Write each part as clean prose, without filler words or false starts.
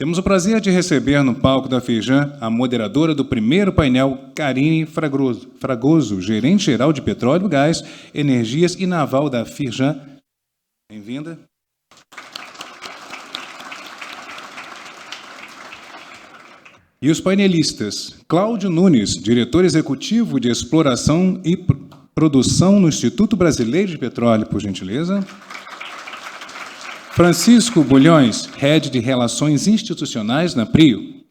Temos o prazer de receber no palco da Firjan a moderadora do primeiro painel, Karine Fragoso, gerente-geral de Petróleo, Gás, Energias e Naval da Firjan. Bem-vinda. E os painelistas, Cláudio Nunes, diretor executivo de Exploração e Produção no Instituto Brasileiro de Petróleo, por gentileza. Francisco Bulhões, head de Relações Institucionais na PRIO.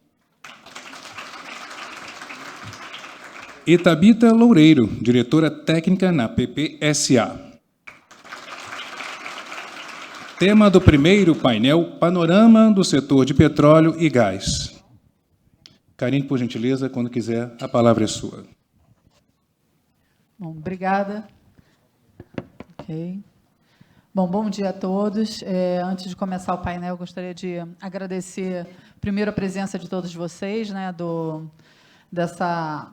E Tabita Loureiro, diretora técnica na PPSA. Tema do primeiro painel, Panorama do Setor de Petróleo e Gás. Karine, por gentileza, quando quiser, a palavra é sua. Bom, obrigada. Ok. Bom dia a todos. Antes de começar o painel, eu gostaria de agradecer, primeiro, a presença de todos vocês, né, dessa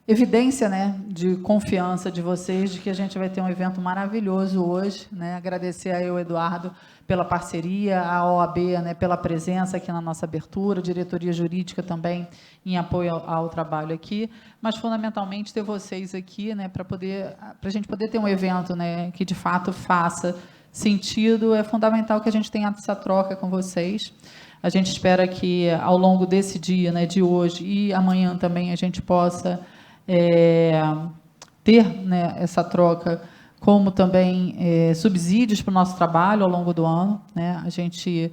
evidência, né, de confiança de vocês, de que a gente vai ter um evento maravilhoso hoje, né, agradecer aí ao Eduardo pela parceria, a OAB, né, pela presença aqui na nossa abertura, diretoria jurídica também em apoio ao trabalho aqui, mas fundamentalmente ter vocês aqui, né, para a gente poder ter um evento, né, que de fato faça sentido. É fundamental que a gente tenha essa troca com vocês. A gente espera que ao longo desse dia, né, de hoje e amanhã também, a gente possa ter, né, essa troca, como também subsídios para o nosso trabalho ao longo do ano, né? A gente,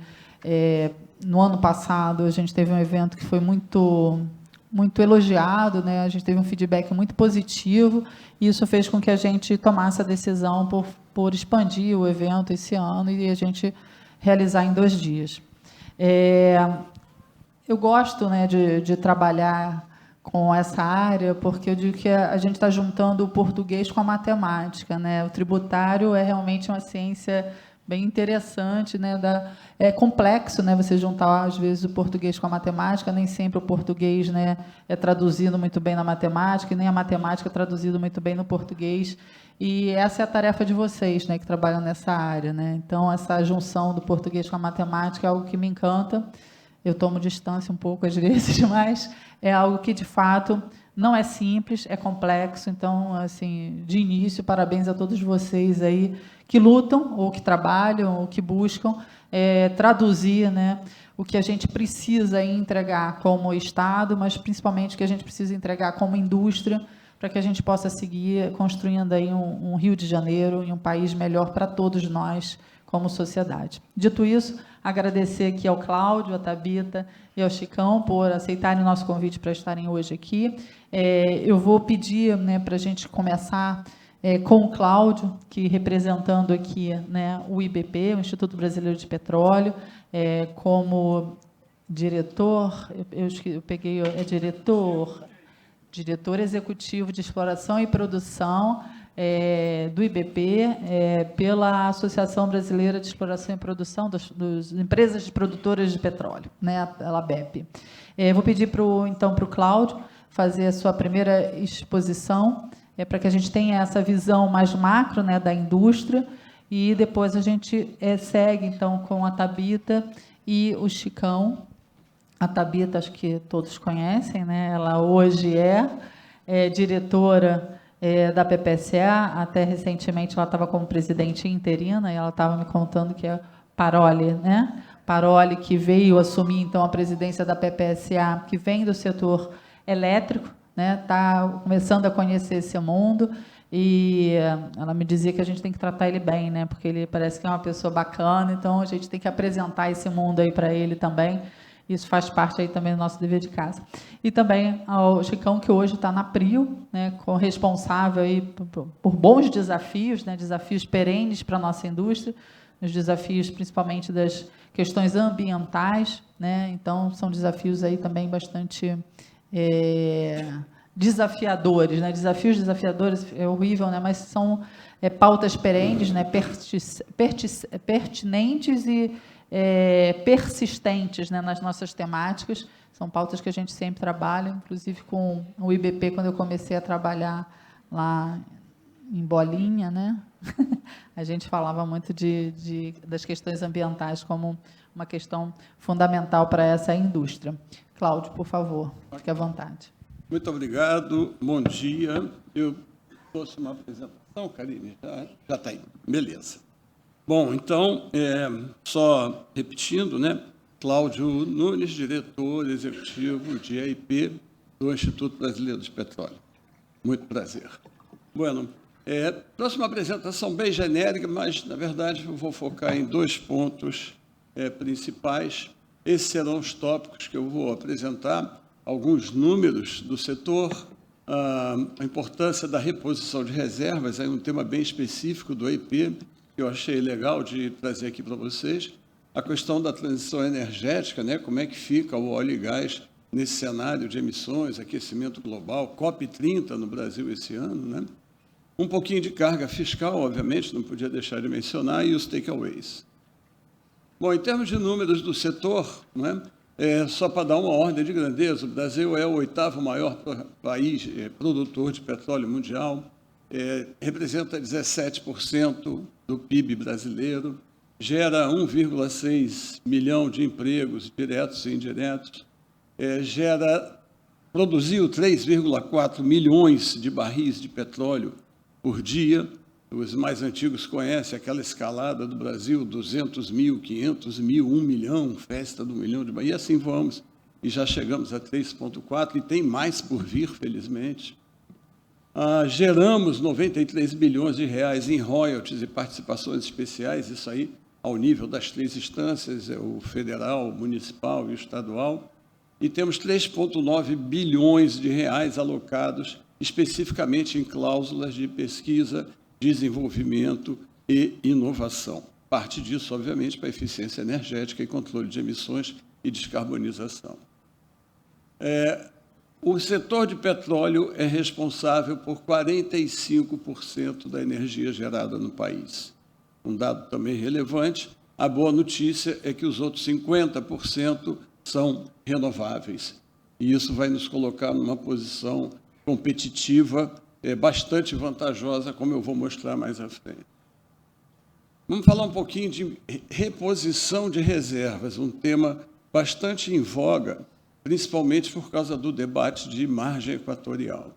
no ano passado, a gente teve um evento que foi muito elogiado, né? A gente teve um feedback muito positivo, e isso fez com que a gente tomasse a decisão por expandir o evento esse ano e a gente realizar em 2 dias. Eu gosto, né, de trabalhar com essa área, porque eu digo que a gente está juntando o português com a matemática, né? O tributário é realmente uma ciência bem interessante, né? É complexo, né? Você juntar, às vezes, o português com a matemática, nem sempre o português, né, é traduzido muito bem na matemática, e nem a matemática é traduzida muito bem no português, e essa é a tarefa de vocês, né, que trabalham nessa área, né? Então, essa junção do português com a matemática é algo que me encanta. Eu tomo distância um pouco às vezes, mas é algo que, de fato, não é simples, é complexo. Então, assim, de início, parabéns a todos vocês aí que lutam, ou que trabalham, ou que buscam traduzir, né, o que a gente precisa entregar como Estado, mas principalmente o que a gente precisa entregar como indústria, para que a gente possa seguir construindo aí um Rio de Janeiro e um país melhor para todos nós, como sociedade. Dito isso, agradecer aqui ao Cláudio, à Tabita e ao Chicão por aceitarem o nosso convite para estarem hoje aqui. Eu vou pedir, né, para a gente começar com o Cláudio, que representando aqui, né, o IBP, o Instituto Brasileiro de Petróleo, como diretor, eu peguei, diretor executivo de Exploração e Produção do IBP, pela Associação Brasileira de Exploração e Produção das Empresas Produtoras de Petróleo, né, pela ABEP. Vou pedir, então, para o Cláudio fazer a sua primeira exposição, para que a gente tenha essa visão mais macro, né, da indústria, e depois a gente segue, então, com a Tabita e o Chicão. A Tabita, acho que todos conhecem, né? Ela hoje é diretora da PPSA, até recentemente ela estava como presidente interina, e ela estava me contando que é Paroli, né? Paroli, que veio assumir, então, a presidência da PPSA, que vem do setor elétrico, né? Está começando a conhecer esse mundo, e ela me dizia que a gente tem que tratar ele bem, né? Porque ele parece que é uma pessoa bacana, então a gente tem que apresentar esse mundo aí para ele também. Isso faz parte aí também do nosso dever de casa. E também ao Chicão, que hoje está na PRIO, né, responsável aí por bons desafios, né, desafios perenes para a nossa indústria, os desafios principalmente das questões ambientais, né? Então, são desafios aí também bastante desafiadores, né? Desafios desafiadores é horrível, né? Mas são pautas perenes, né? Pertinentes e persistentes, né, nas nossas temáticas. São pautas que a gente sempre trabalha, inclusive com o IBP, quando eu comecei a trabalhar lá em bolinha, né? A gente falava muito das questões ambientais como uma questão fundamental para essa indústria. Cláudio, por favor, fique à vontade. Muito obrigado, bom dia. Eu trouxe uma apresentação, Karine, já está aí, beleza. Bom, então, só repetindo, né? Cláudio Nunes, diretor executivo de EIP do Instituto Brasileiro de Petróleo. Muito prazer. Bueno, trouxe uma apresentação bem genérica, mas, na verdade, eu vou focar em 2 pontos principais. Esses serão os tópicos que eu vou apresentar, alguns números do setor, a importância da reposição de reservas, é um tema bem específico do EIP, que eu achei legal de trazer aqui para vocês. A questão da transição energética, né? Como é que fica o óleo e gás nesse cenário de emissões, aquecimento global, COP30 no Brasil esse ano, né? Um pouquinho de carga fiscal, obviamente, não podia deixar de mencionar, e os takeaways. Bom, em termos de números do setor, né? Só para dar uma ordem de grandeza, o Brasil é o 8º maior país produtor de petróleo mundial, representa 17% do PIB brasileiro, gera 1,6 milhão de empregos diretos e indiretos, produziu 3,4 milhões de barris de petróleo por dia. Os mais antigos conhecem aquela escalada do Brasil, 200 mil, 500 mil, 1 milhão, festa do 1 milhão de barris, e assim vamos. E já chegamos a 3,4, e tem mais por vir, felizmente. Geramos 93 bilhões de reais em royalties e participações especiais, isso aí ao nível das 3 instâncias, o federal, o municipal e o estadual, e temos 3,9 bilhões de reais alocados especificamente em cláusulas de pesquisa, desenvolvimento e inovação. Parte disso, obviamente, para a eficiência energética e controle de emissões e descarbonização. O setor de petróleo é responsável por 45% da energia gerada no país. Um dado também relevante, a boa notícia é que os outros 50% são renováveis. E isso vai nos colocar numa posição competitiva bastante vantajosa, como eu vou mostrar mais à frente. Vamos falar um pouquinho de reposição de reservas, um tema bastante em voga, principalmente por causa do debate de margem equatorial.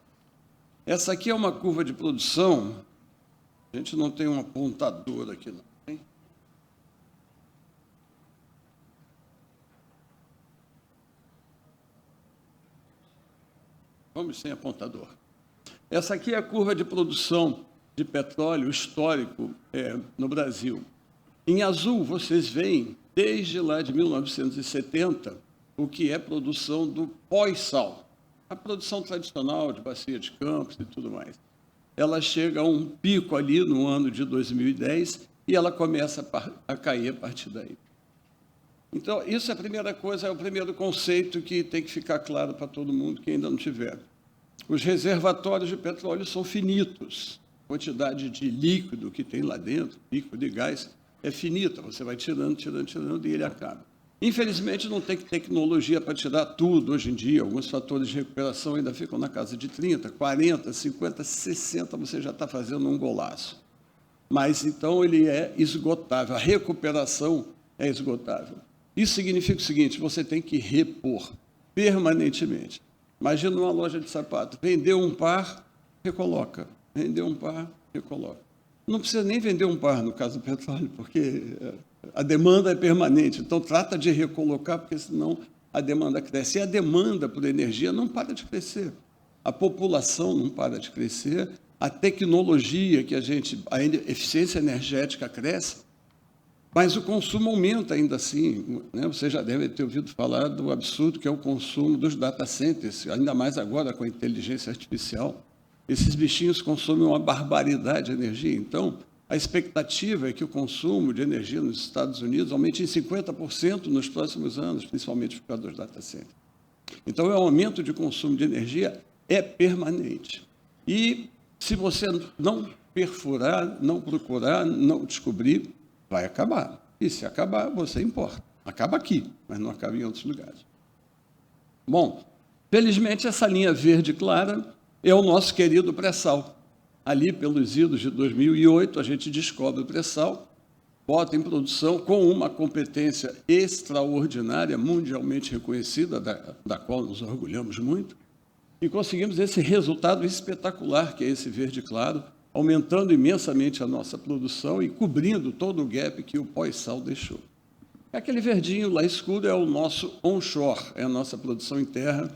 Essa aqui é uma curva de produção. A gente não tem um apontador aqui, não tem? Vamos sem apontador. Essa aqui é a curva de produção de petróleo histórico no Brasil. Em azul, vocês veem, desde lá de 1970, o que é produção do pós-sal. A produção tradicional de bacia de Campos e tudo mais. Ela chega a um pico ali no ano de 2010 e ela começa a cair a partir daí. Então, isso é a primeira coisa, é o primeiro conceito que tem que ficar claro para todo mundo que ainda não tiver. Os reservatórios de petróleo são finitos. A quantidade de líquido que tem lá dentro, líquido de gás, é finita. Você vai tirando e ele acaba. Infelizmente, não tem tecnologia para tirar tudo hoje em dia. Alguns fatores de recuperação ainda ficam na casa de 30, 40, 50, 60, você já está fazendo um golaço. Mas, então, ele é esgotável. A recuperação é esgotável. Isso significa o seguinte, você tem que repor permanentemente. Imagina uma loja de sapato. Vendeu um par, recoloca. Vendeu um par, recoloca. Não precisa nem vender um par, no caso do petróleo, porque a demanda é permanente. Então, trata de recolocar, porque senão a demanda cresce. E a demanda por energia não para de crescer. A população não para de crescer. A tecnologia a eficiência energética cresce, mas o consumo aumenta ainda assim. Né? Você já deve ter ouvido falar do absurdo que é o consumo dos data centers, ainda mais agora com a inteligência artificial. Esses bichinhos consomem uma barbaridade de energia. Então, a expectativa é que o consumo de energia nos Estados Unidos aumente em 50% nos próximos anos, principalmente por causa dos data centers. Então, o aumento de consumo de energia é permanente. E, se você não perfurar, não procurar, não descobrir, vai acabar. E, se acabar, você importa. Acaba aqui, mas não acaba em outros lugares. Bom, felizmente, essa linha verde clara é o nosso querido pré-sal. ali pelos idos de 2008, a gente descobre o pré-sal, bota em produção com uma competência extraordinária, mundialmente reconhecida, da qual nos orgulhamos muito, e conseguimos esse resultado espetacular, que é esse verde claro, aumentando imensamente a nossa produção e cobrindo todo o gap que o pós-sal deixou. Aquele verdinho lá escuro é o nosso onshore, é a nossa produção em terra,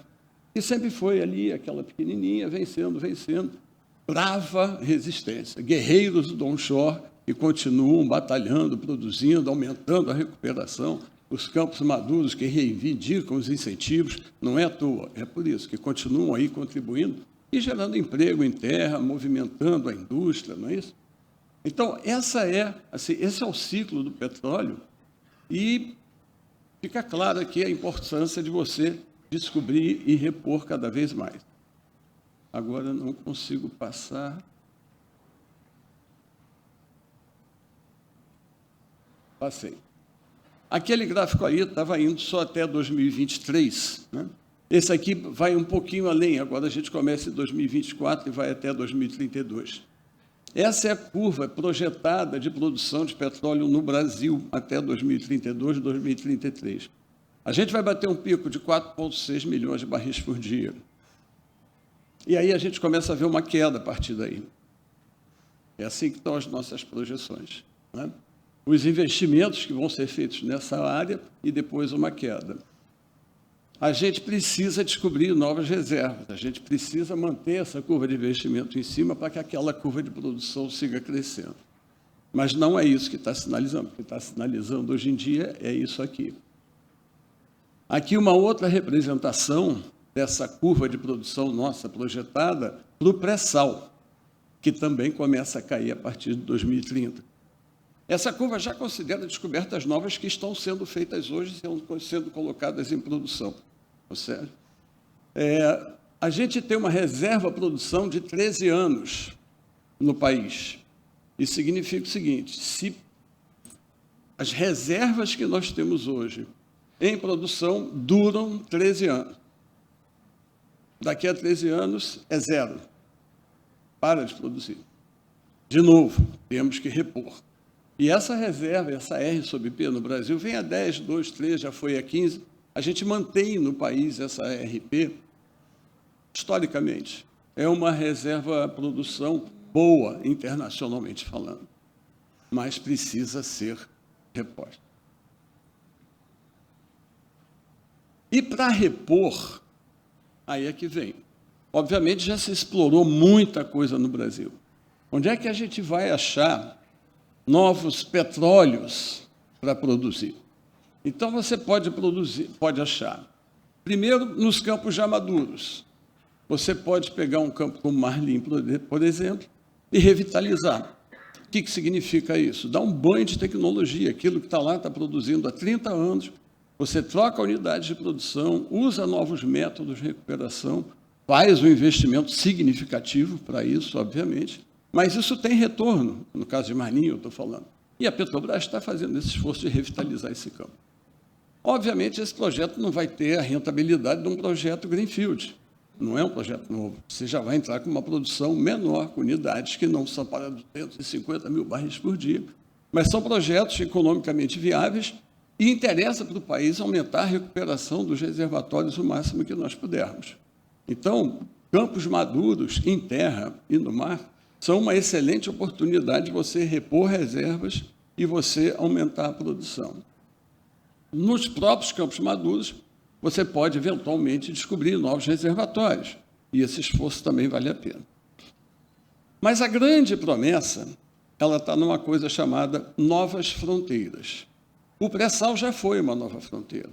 que sempre foi ali, aquela pequenininha, vencendo, brava resistência. Guerreiros do onshore que continuam batalhando, produzindo, aumentando a recuperação, os campos maduros que reivindicam os incentivos, não é à toa, é por isso que continuam aí contribuindo e gerando emprego em terra, movimentando a indústria, não é isso? Então, esse é o ciclo do petróleo e fica claro aqui a importância de você descobrir e repor cada vez mais. Agora não consigo passar. Passei. Aquele gráfico aí estava indo só até 2023, né? Esse aqui vai um pouquinho além, agora a gente começa em 2024 e vai até 2032. Essa é a curva projetada de produção de petróleo no Brasil até 2032, 2033. A gente vai bater um pico de 4,6 milhões de barris por dia. E aí a gente começa a ver uma queda a partir daí. É assim que estão as nossas projeções, né? Os investimentos que vão ser feitos nessa área e depois uma queda. A gente precisa descobrir novas reservas, a gente precisa manter essa curva de investimento em cima para que aquela curva de produção siga crescendo. Mas não é isso que está sinalizando. O que está sinalizando hoje em dia é isso aqui. Aqui uma outra representação dessa curva de produção nossa projetada para o pré-sal, que também começa a cair a partir de 2030. Essa curva já considera descobertas novas que estão sendo feitas hoje, sendo colocadas em produção. Ou seja, a gente tem uma reserva-produção de 13 anos no país. Isso significa o seguinte: se as reservas que nós temos hoje em produção duram 13 anos, daqui a 13 anos é zero. Para de produzir. De novo, temos que repor. E essa reserva, essa R sobre P no Brasil, vem a 10, 2, 3, já foi a 15. A gente mantém no país essa RP, historicamente. É uma reserva-produção boa, internacionalmente falando, mas precisa ser reposta. E para repor, aí é que vem. Obviamente já se explorou muita coisa no Brasil. Onde é que a gente vai achar novos petróleos para produzir? Então, você pode achar, primeiro, nos campos já maduros. Você pode pegar um campo como Marlim, por exemplo, e revitalizar. O que significa isso? Dar um banho de tecnologia. Aquilo que está lá está produzindo há 30 anos. Você troca unidades de produção, usa novos métodos de recuperação, faz um investimento significativo para isso, obviamente, mas isso tem retorno. No caso de Marlim, eu estou falando. E a Petrobras está fazendo esse esforço de revitalizar esse campo. Obviamente, esse projeto não vai ter a rentabilidade de um projeto greenfield. Não é um projeto novo. Você já vai entrar com uma produção menor, com unidades que não são para 250 mil barris por dia, mas são projetos economicamente viáveis e interessa para o país aumentar a recuperação dos reservatórios o máximo que nós pudermos. Então, campos maduros em terra e no mar são uma excelente oportunidade de você repor reservas e você aumentar a produção. Nos próprios campos maduros, você pode, eventualmente, descobrir novos reservatórios, e esse esforço também vale a pena. Mas a grande promessa, ela está numa coisa chamada novas fronteiras. O pré-sal já foi uma nova fronteira.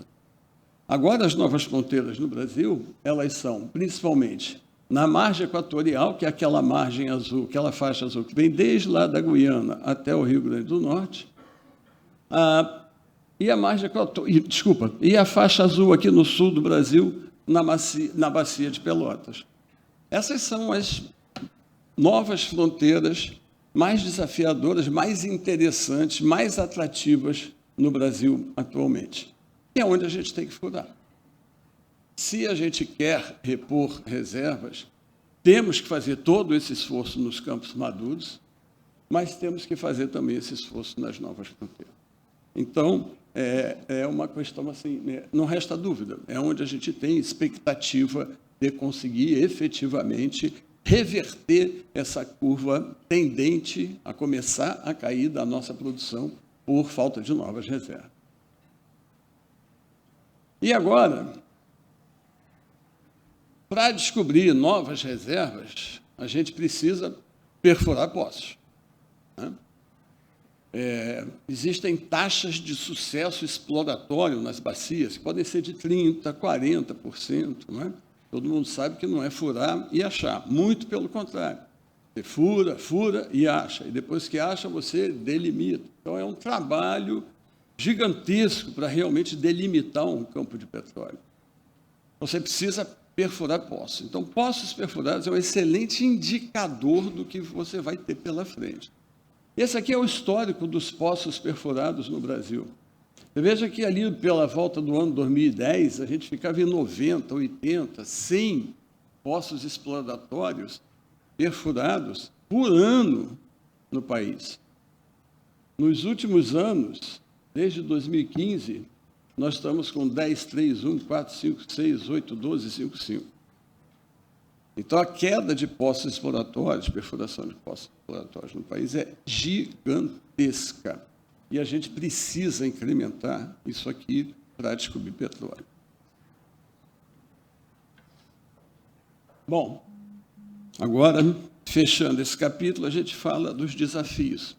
Agora, as novas fronteiras no Brasil, elas são, principalmente, na margem equatorial, que é aquela margem azul, aquela faixa azul que vem desde lá da Guiana até o Rio Grande do Norte, e a margem e a faixa azul aqui no sul do Brasil, na bacia de Pelotas. Essas são as novas fronteiras mais desafiadoras, mais interessantes, mais atrativas no Brasil atualmente. E é onde a gente tem que furar. Se a gente quer repor reservas, temos que fazer todo esse esforço nos campos maduros, mas temos que fazer também esse esforço nas novas fronteiras. Então, é uma questão assim, não resta dúvida, é onde a gente tem expectativa de conseguir efetivamente reverter essa curva tendente a começar a cair da nossa produção por falta de novas reservas. E agora, para descobrir novas reservas, a gente precisa perfurar poços, né? Existem taxas de sucesso exploratório nas bacias, que podem ser de 30%, 40%. Não é? Todo mundo sabe que não é furar e achar, muito pelo contrário. Você fura e acha, e depois que acha, você delimita. Então, é um trabalho gigantesco para realmente delimitar um campo de petróleo. Você precisa perfurar poços. Então, poços perfurados é um excelente indicador do que você vai ter pela frente. Esse aqui é o histórico dos poços perfurados no Brasil. Você veja que ali, pela volta do ano 2010, a gente ficava em 90, 80, 100 poços exploratórios perfurados por ano no país. Nos últimos anos, desde 2015, nós estamos com 10, 3, 1, 4, 5, 6, 8, 12, 5, 5. Então, a queda de poços exploratórios, perfuração de poços exploratórios no país é gigantesca. E a gente precisa incrementar isso aqui para descobrir petróleo. Bom, agora, fechando esse capítulo, a gente fala dos desafios.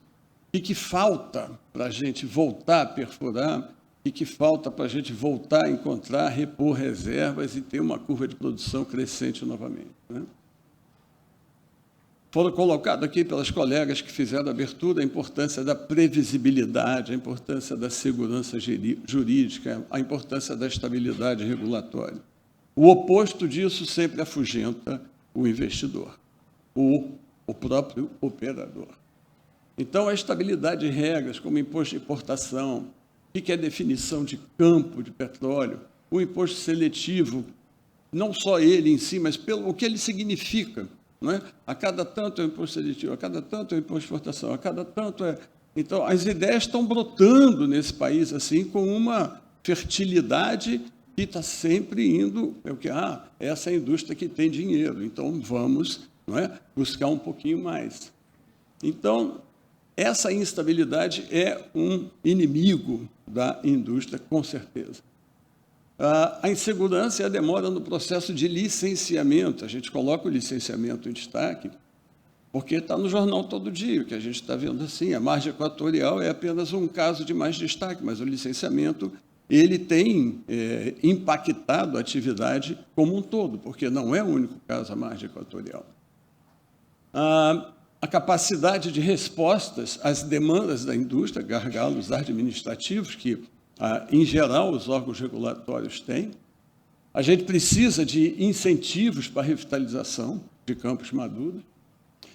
O que falta para a gente voltar a perfurar? O que falta para a gente voltar a encontrar, repor reservas e ter uma curva de produção crescente novamente, né? Foram colocados aqui pelas colegas que fizeram a abertura a importância da previsibilidade, a importância da segurança jurídica, a importância da estabilidade regulatória. O oposto disso sempre afugenta o investidor, o próprio operador. Então, a estabilidade de regras, como imposto de importação, o que é definição de campo de petróleo, o imposto seletivo, não só ele em si, mas pelo o que ele significa. Não é? A cada tanto é o imposto seletivo, a cada tanto é o imposto de exportação, a cada tanto é... Então, as ideias estão brotando nesse país assim, com uma fertilidade que está sempre indo... essa é a indústria que tem dinheiro, então vamos, não é, buscar um pouquinho mais. Então, essa instabilidade é um inimigo da indústria, com certeza. A insegurança e a demora no processo de licenciamento. A gente coloca o licenciamento em destaque, porque está no jornal todo dia, que a gente está vendo assim, a margem equatorial é apenas um caso de mais destaque, mas o licenciamento ele tem impactado a atividade como um todo, porque não é o único caso a margem equatorial. A capacidade de respostas às demandas da indústria, gargalos administrativos, que, em geral, os órgãos regulatórios têm. A gente precisa de incentivos para a revitalização de campos maduros.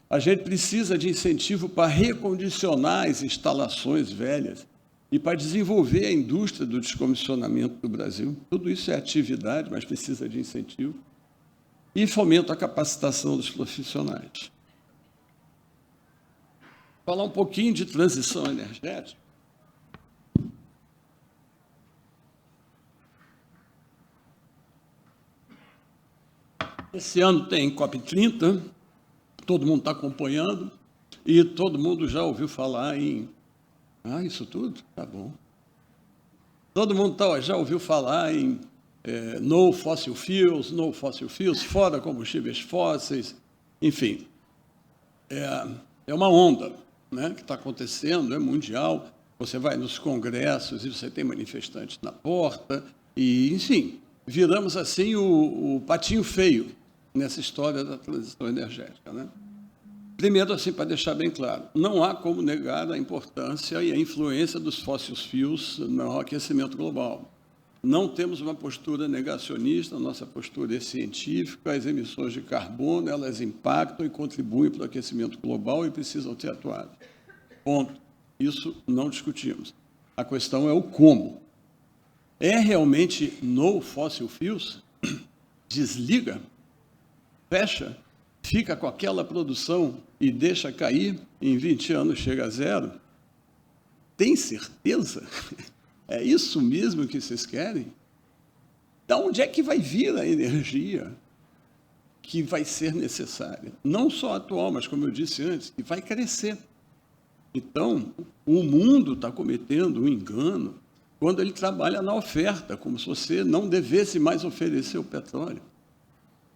A gente precisa de incentivo para recondicionar as instalações velhas e para desenvolver a indústria do descomissionamento do Brasil. Tudo isso é atividade, mas precisa de incentivo. E fomenta a capacitação dos profissionais. Falar um pouquinho de transição energética. Esse ano tem COP30, todo mundo está acompanhando, e todo mundo já ouviu falar em... isso tudo? Tá bom. Todo mundo já ouviu falar em no fossil fuels, fora combustíveis fósseis, enfim. É uma onda, né, que está acontecendo, é mundial. Você vai nos congressos e você tem manifestantes na porta, e, enfim, viramos assim o patinho feio nessa história da transição energética, né? Primeiro, assim, para deixar bem claro, não há como negar a importância e a influência dos fossil fuels no aquecimento global. Não temos uma postura negacionista, a nossa postura é científica, as emissões de carbono, elas impactam e contribuem para o aquecimento global e precisam ser atuadas. Ponto. Isso não discutimos. A questão é o como. É realmente no fossil fuels? Desliga? Fecha? fica com aquela produção e deixa cair, em 20 anos chega a zero, tem certeza? É isso mesmo que vocês querem? Da onde é que vai vir a energia que vai ser necessária? Não só atual, mas, como eu disse antes, que vai crescer. Então, o mundo está cometendo um engano quando ele trabalha na oferta, como se você não devesse mais oferecer o petróleo.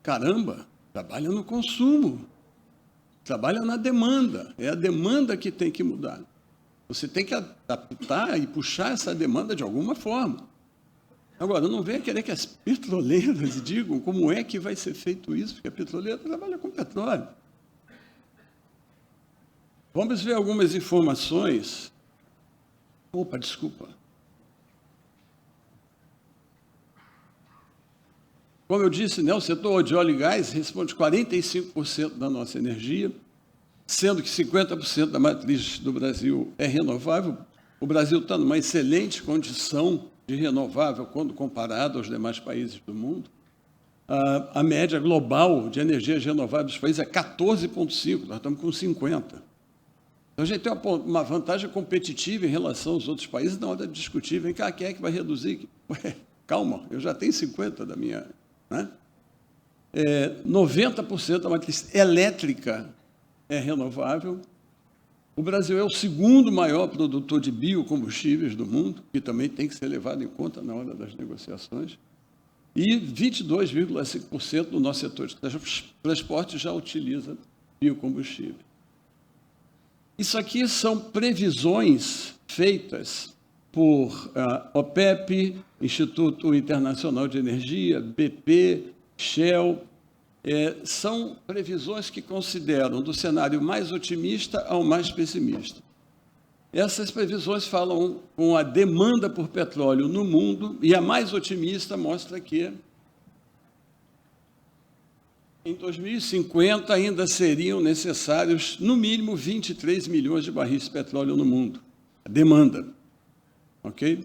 Caramba, trabalha no consumo, trabalha na demanda. É a demanda que tem que mudar. Você tem que adaptar e puxar essa demanda de alguma forma. Agora, não venha querer que as petroleiras digam como é que vai ser feito isso, porque a petroleira trabalha com petróleo. Vamos ver algumas informações. Opa, desculpa. Como eu disse, né, o setor de óleo e gás responde 45% da nossa energia, sendo que 50% da matriz do Brasil é renovável. O Brasil está numa excelente condição de renovável quando comparado aos demais países do mundo. A média global de energias renováveis dos países é 14,5%, nós estamos com 50%. Então, a gente tem uma vantagem competitiva em relação aos outros países na hora de discutir. Vem cá, quem é que vai reduzir? Ué, calma, eu já tenho 50% da minha... Né? 90% da matriz elétrica é renovável. O Brasil é o segundo maior produtor de biocombustíveis do mundo, que também tem que ser levado em conta na hora das negociações. E 22,5% do nosso setor de transporte já utiliza biocombustível. Isso aqui são previsões feitas por OPEP, Instituto Internacional de Energia, BP, Shell. São previsões que consideram do cenário mais otimista ao mais pessimista. Essas previsões falam com a demanda por petróleo no mundo, e a mais otimista mostra que em 2050 ainda seriam necessários, no mínimo, 23 milhões de barris de petróleo no mundo. A demanda. Ok?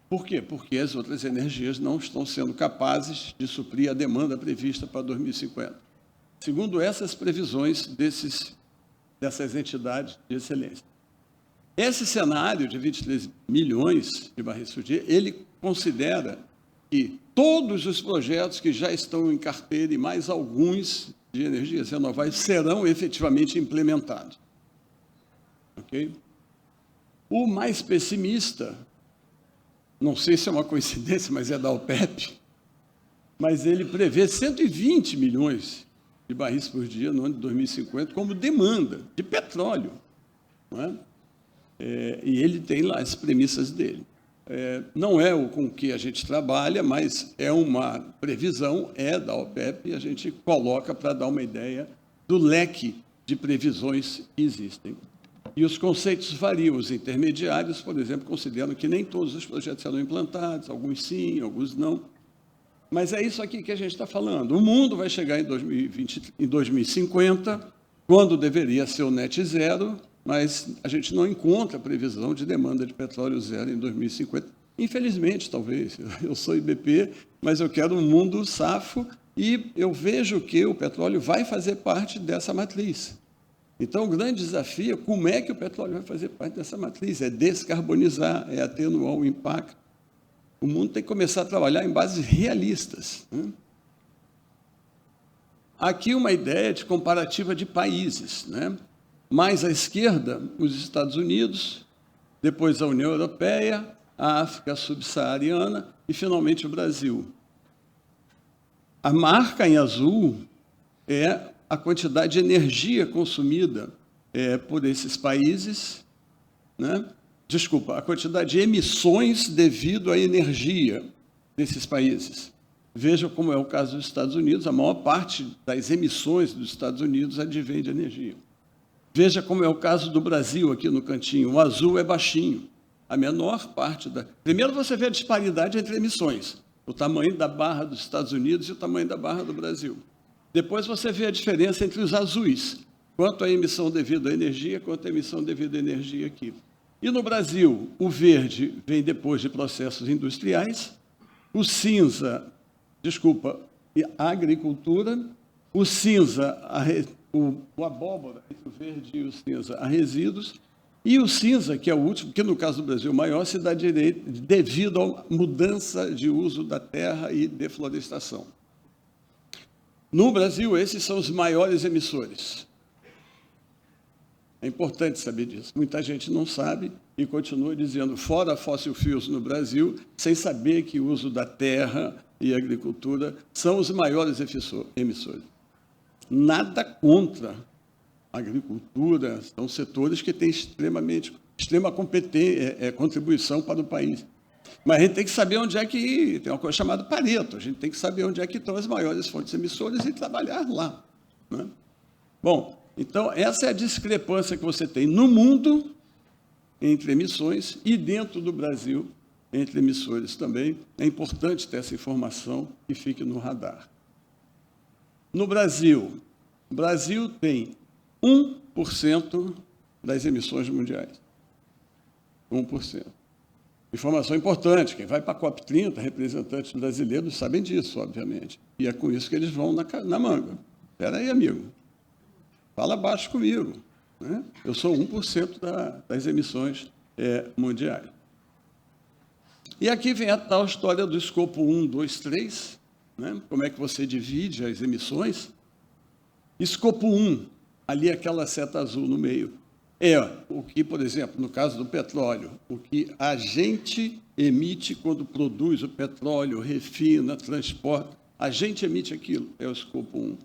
Por quê? Porque as outras energias não estão sendo capazes de suprir a demanda prevista para 2050. Segundo essas previsões dessas entidades de excelência. Esse cenário de 23 milhões de barris por dia, ele considera que todos os projetos que já estão em carteira e mais alguns de energias renováveis serão efetivamente implementados. Ok? O mais pessimista, não sei se é uma coincidência, mas é da OPEP, mas ele prevê 120 milhões de barris por dia no ano de 2050 como demanda de petróleo. Não é? E ele tem lá as premissas dele. Não é o com que a gente trabalha, mas é uma previsão, da OPEP, e a gente coloca para dar uma ideia do leque de previsões que existem. E os conceitos variam. Os intermediários, por exemplo, consideram que nem todos os projetos serão implantados, alguns sim, alguns não. Mas é isso aqui que a gente está falando. O mundo vai chegar em 2050, quando deveria ser o net zero, mas a gente não encontra previsão de demanda de petróleo zero em 2050. Infelizmente, talvez. Eu sou IBP, mas eu quero um mundo safo e eu vejo que o petróleo vai fazer parte dessa matriz. Então, o grande desafio é como é que o petróleo vai fazer parte dessa matriz. É descarbonizar, é atenuar o impacto. O mundo tem que começar a trabalhar em bases realistas. Né? Aqui uma ideia de comparativa de países. Né? Mais à esquerda, os Estados Unidos, depois a União Europeia, a África subsaariana e, finalmente, o Brasil. A marca em azul é a quantidade de energia consumida por esses países, né? Desculpa, a quantidade de emissões devido à energia desses países. Veja como é o caso dos Estados Unidos, a maior parte das emissões dos Estados Unidos advém de energia. Veja como é o caso do Brasil, aqui no cantinho, o azul é baixinho. A menor parte da... Primeiro você vê a disparidade entre emissões, o tamanho da barra dos Estados Unidos e o tamanho da barra do Brasil. Depois você vê a diferença entre os azuis, quanto à emissão devido à energia, quanto à emissão devido à energia aqui. E no Brasil, o verde vem depois de processos industriais, o cinza, a agricultura, o cinza, o abóbora, o verde e o cinza a resíduos, e o cinza, que é o último, que no caso do Brasil maior, se dá devido à mudança de uso da terra e deflorestação. No Brasil, esses são os maiores emissores. É importante saber disso. Muita gente não sabe e continua dizendo fora fossil fuels no Brasil, sem saber que o uso da terra e a agricultura são os maiores emissores. Nada contra a agricultura, são setores que têm extrema contribuição para o país. Mas a gente tem que saber onde é que... Tem uma coisa chamada Pareto, a gente tem que saber onde é que estão as maiores fontes emissoras e trabalhar lá. Né? Bom, então essa é a discrepância que você tem no mundo entre emissões e dentro do Brasil entre emissores também. É importante ter essa informação e fique no radar. No Brasil, o Brasil tem 1% das emissões mundiais. 1%. Informação importante, quem vai para a COP30, representantes brasileiros sabem disso, obviamente. E é com isso que eles vão na manga. Espera aí, amigo. Fala baixo comigo. Né? Eu sou 1% das emissões mundiais. E aqui vem a tal história do escopo 1, 2, 3. Né? Como é que você divide as emissões? Escopo 1, ali aquela seta azul no meio, é o que, por exemplo, no caso do petróleo, o que a gente emite quando produz o petróleo, refina, transporta, a gente emite aquilo, é o escopo 1.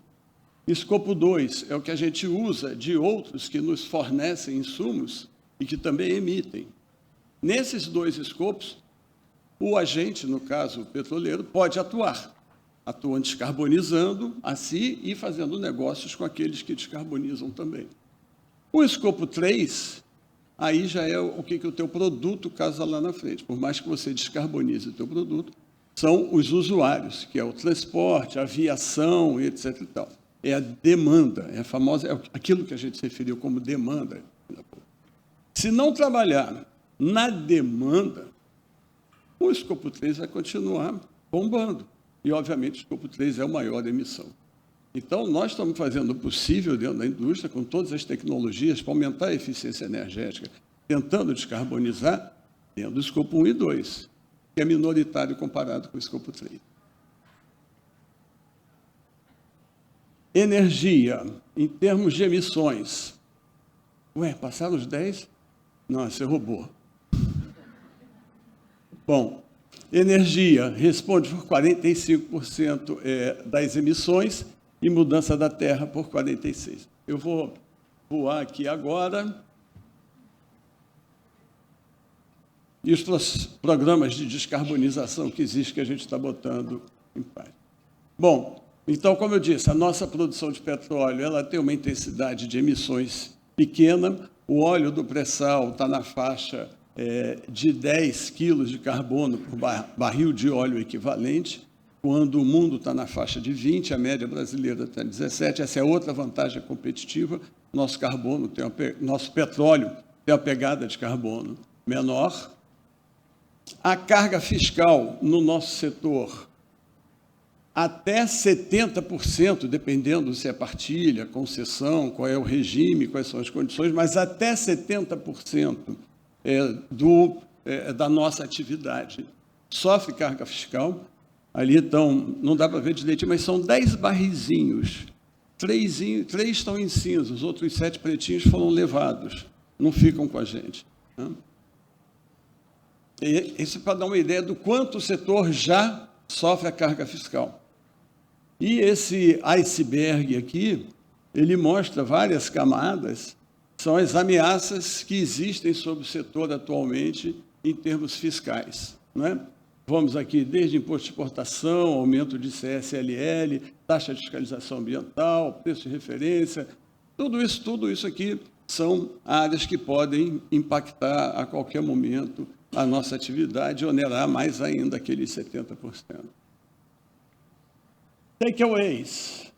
Escopo 2 é o que a gente usa de outros que nos fornecem insumos e que também emitem. Nesses dois escopos, o agente, no caso o petroleiro, pode atuando descarbonizando a si e fazendo negócios com aqueles que descarbonizam também. O escopo 3, aí já é o que o teu produto causa lá na frente. Por mais que você descarbonize o teu produto, são os usuários, que é o transporte, a aviação, etc. E tal. É a demanda, é a famosa, aquilo que a gente se referiu como demanda. Se não trabalhar na demanda, o escopo 3 vai continuar bombando. E, obviamente, o escopo 3 é a maior emissão. Então, nós estamos fazendo o possível dentro da indústria, com todas as tecnologias, para aumentar a eficiência energética, tentando descarbonizar dentro do escopo 1 e 2, que é minoritário comparado com o escopo 3. Energia, em termos de emissões. Ué, passaram os 10? Não, você roubou. Bom, energia responde por 45% das emissões e mudança da terra por 46%. Eu vou voar aqui agora. E os programas de descarbonização que existem, que a gente está botando em prática. Bom, então, como eu disse, a nossa produção de petróleo ela tem uma intensidade de emissões pequena. O óleo do pré-sal está na faixa de 10 quilos de carbono por barril de óleo equivalente, quando o mundo está na faixa de 20, a média brasileira está em 17. Essa é outra vantagem competitiva. Nosso petróleo tem uma pegada de carbono menor. A carga fiscal no nosso setor, até 70%, dependendo se é partilha, concessão, qual é o regime, quais são as condições, mas até 70% da nossa atividade sofre carga fiscal. Ali estão, não dá para ver direitinho, mas são 10 barrizinhos. 3 estão em cinza, os outros 7 pretinhos foram levados, não ficam com a gente. Né? Isso é para dar uma ideia do quanto o setor já sofre a carga fiscal. E esse iceberg aqui, ele mostra várias camadas, são as ameaças que existem sobre o setor atualmente em termos fiscais. Não é? Vamos aqui desde imposto de exportação, aumento de CSLL, taxa de fiscalização ambiental, preço de referência, tudo isso aqui são áreas que podem impactar a qualquer momento a nossa atividade e onerar mais ainda aqueles 70%. Takeaways.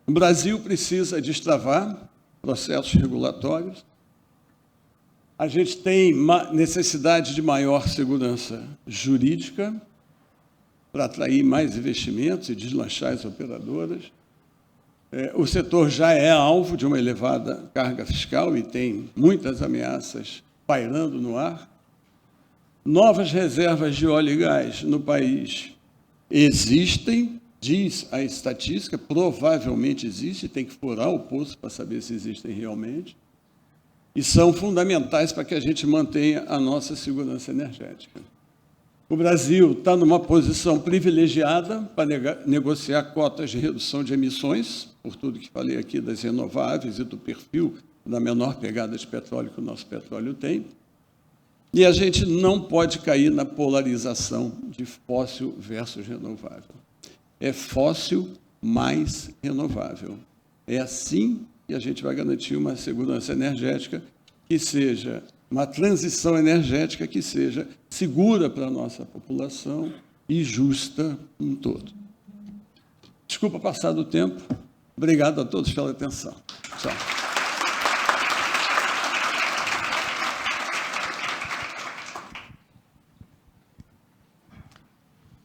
O Brasil precisa destravar processos regulatórios. A gente tem necessidade de maior segurança jurídica para atrair mais investimentos e deslanchar as operadoras. O setor já é alvo de uma elevada carga fiscal e tem muitas ameaças pairando no ar. Novas reservas de óleo e gás no país existem, diz a estatística, provavelmente existe, tem que furar o poço para saber se existem realmente, e são fundamentais para que a gente mantenha a nossa segurança energética. O Brasil está numa posição privilegiada para negociar cotas de redução de emissões, por tudo que falei aqui das renováveis e do perfil da menor pegada de petróleo que o nosso petróleo tem. E a gente não pode cair na polarização de fóssil versus renovável. É fóssil mais renovável. É assim que a gente vai garantir uma segurança energética que seja uma transição energética que seja segura para a nossa população e justa um todo. Desculpa passar do tempo. Obrigado a todos pela atenção. Tchau.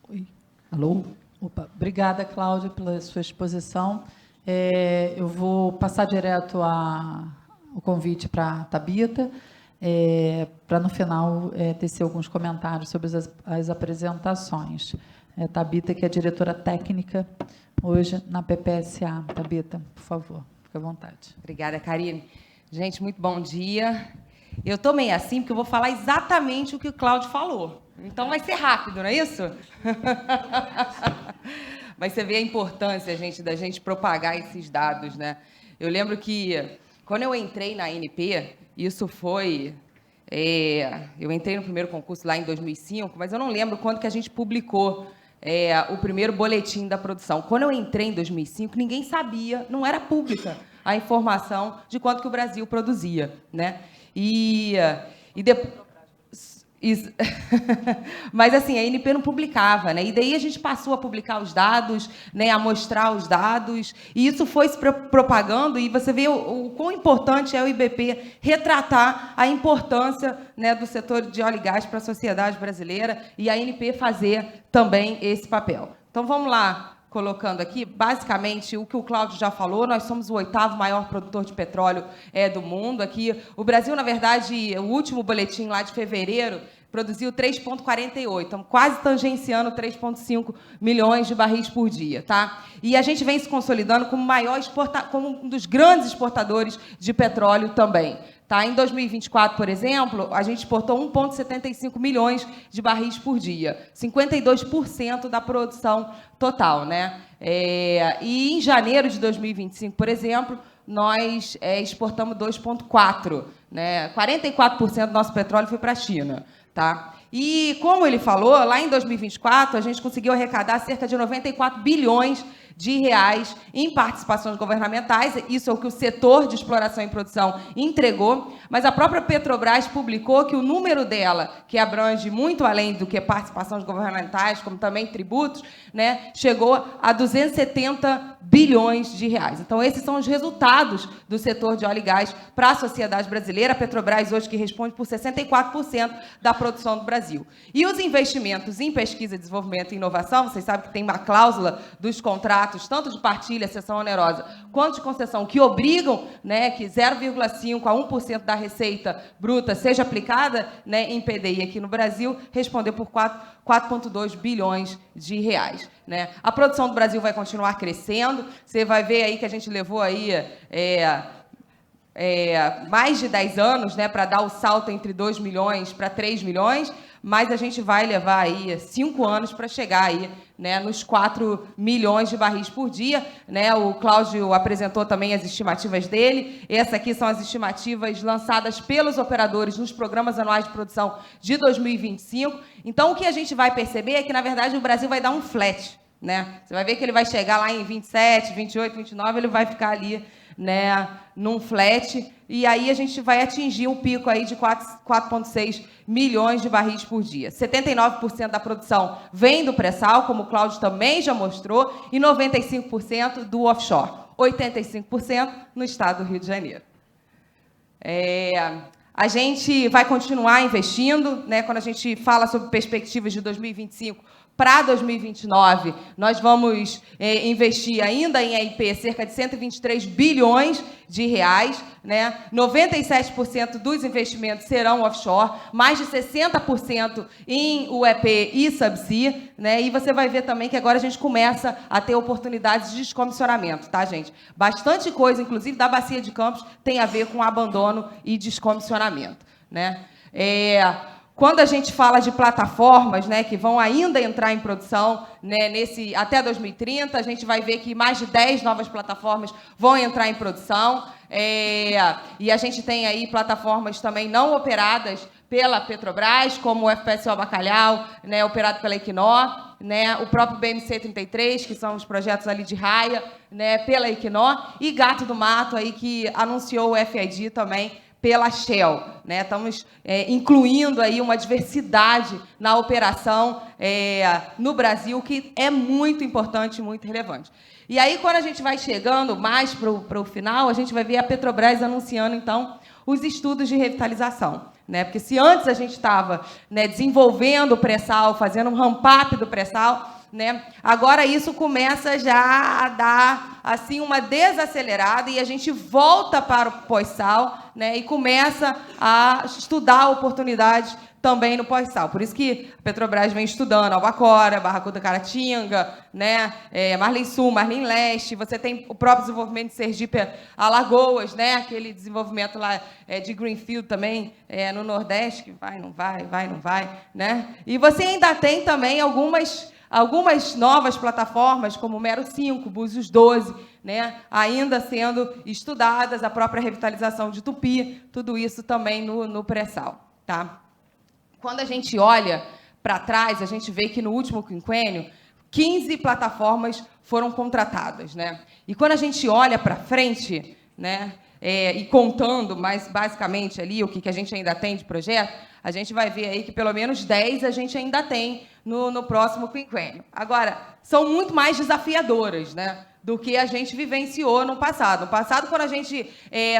Oi. Alô? Opa. Obrigada, Cláudia, pela sua exposição. Eu vou passar direto o convite para a Thabita, para, no final, tecer alguns comentários sobre as apresentações. Thabita, que é diretora técnica hoje na PPSA. Thabita, por favor, fique à vontade. Obrigada, Karine. Gente, muito bom dia. Eu estou meio assim, porque eu vou falar exatamente o que o Cláudio falou. Então, vai ser rápido, não é isso? Mas você vê a importância, gente, da gente propagar esses dados, né? Eu lembro que, quando eu entrei na ANP, isso foi... eu entrei no primeiro concurso lá em 2005, mas eu não lembro quando que a gente publicou o primeiro boletim da produção. Quando eu entrei em 2005, ninguém sabia, não era pública a informação de quanto que o Brasil produzia, né? E depois... Isso. Mas, assim, a ANP não publicava, né? E daí a gente passou a publicar os dados, né? A mostrar os dados, e isso foi se propagando, e você vê o quão importante é o IBP retratar a importância, né, do setor de óleo e gás para a sociedade brasileira, e a ANP fazer também esse papel. Então, vamos lá, colocando aqui, basicamente, o que o Cláudio já falou, nós somos o 8º maior produtor de petróleo do mundo. Aqui, o Brasil, na verdade, o último boletim lá de fevereiro, produziu 3,48, estamos quase tangenciando 3,5 milhões de barris por dia, tá? E a gente vem se consolidando como como um dos grandes exportadores de petróleo também. Tá? Em 2024, por exemplo, a gente exportou 1,75 milhões de barris por dia, 52% da produção total, né? E em janeiro de 2025, por exemplo, nós exportamos 2,4, né? 44% do nosso petróleo foi para a China. Tá? E, como ele falou, lá em 2024, a gente conseguiu arrecadar cerca de 94 bilhões de reais em participações governamentais. Isso é o que o setor de exploração e produção entregou, mas a própria Petrobras publicou que o número dela, que abrange muito além do que participações governamentais, como também tributos, né, chegou a 270 bilhões de reais. Então, esses são os resultados do setor de óleo e gás para a sociedade brasileira. A Petrobras, hoje, que responde por 64% da produção do Brasil. E os investimentos em pesquisa, desenvolvimento e inovação, vocês sabem que tem uma cláusula dos contratos, tanto de partilha, cessão onerosa, quanto de concessão, que obrigam, né, que 0,5% a 1% da receita bruta seja aplicada, né, em PDI aqui no Brasil, respondeu por 4,2 bilhões de reais. Né? A produção do Brasil vai continuar crescendo. Você vai ver aí que a gente levou aí mais de 10 anos, né, para dar o salto entre 2 milhões para 3 milhões, mas a gente vai levar aí 5 anos para chegar aí, né, nos 4 milhões de barris por dia. Né? O Cláudio apresentou também as estimativas dele. Essas aqui são as estimativas lançadas pelos operadores nos programas anuais de produção de 2025. Então, o que a gente vai perceber é que, na verdade, o Brasil vai dar um flat. Né? Você vai ver que ele vai chegar lá em 27, 28, 29, ele vai ficar ali, né, num flat, e aí a gente vai atingir um pico aí de 4,6 milhões de barris por dia. 79% da produção vem do pré-sal, como o Cláudio também já mostrou, e 95% do offshore, 85% no estado do Rio de Janeiro. A gente vai continuar investindo, né? Quando a gente fala sobre perspectivas de 2025, Para 2029, nós vamos investir ainda em EIP cerca de 123 bilhões de reais, né? 97% dos investimentos serão offshore, mais de 60% em UEP e subsea, né? E você vai ver também que agora a gente começa a ter oportunidades de descomissionamento, tá, gente? Bastante coisa, inclusive da Bacia de Campos, tem a ver com abandono e descomissionamento, né? Quando a gente fala de plataformas, né, que vão ainda entrar em produção, né, até 2030, a gente vai ver que mais de 10 novas plataformas vão entrar em produção. E a gente tem aí plataformas também não operadas pela Petrobras, como o FPSO Bacalhau, né, operado pela Equinor, né, o próprio BMC-33, que são os projetos ali de Raia, né, pela Equinor, e Gato do Mato, aí, que anunciou o FID também pela Shell, né? Estamos incluindo aí uma diversidade na operação no Brasil, que é muito importante e muito relevante. E aí, quando a gente vai chegando mais para o final, a gente vai ver a Petrobras anunciando, então, os estudos de revitalização, né? Porque se antes a gente estava, né, desenvolvendo o pré-sal, fazendo um ramp-up do pré-sal, né? Agora isso começa já a dar assim uma desacelerada e a gente volta para o pós-sal, né? E começa a estudar oportunidades também no pós-sal. Por isso que a Petrobras vem estudando Albacora, Barracuda Caratinga, né? Marlim Sul, Marlim Leste. Você tem o próprio desenvolvimento de Sergipe Alagoas, né? Aquele desenvolvimento lá de Greenfield também no Nordeste, que vai, não vai, né? E você ainda tem também algumas novas plataformas, como o Mero 5, Búzios 12, né, ainda sendo estudadas, a própria revitalização de Tupi, tudo isso também no pré-sal. Tá? Quando a gente olha para trás, a gente vê que no último quinquênio, 15 plataformas foram contratadas. Né? E quando a gente olha para frente, né, e contando mais basicamente ali o que a gente ainda tem de projeto, a gente vai ver aí que pelo menos 10 a gente ainda tem no próximo quinquênio. Agora, são muito mais desafiadoras, né, do que a gente vivenciou no passado. No passado, quando a gente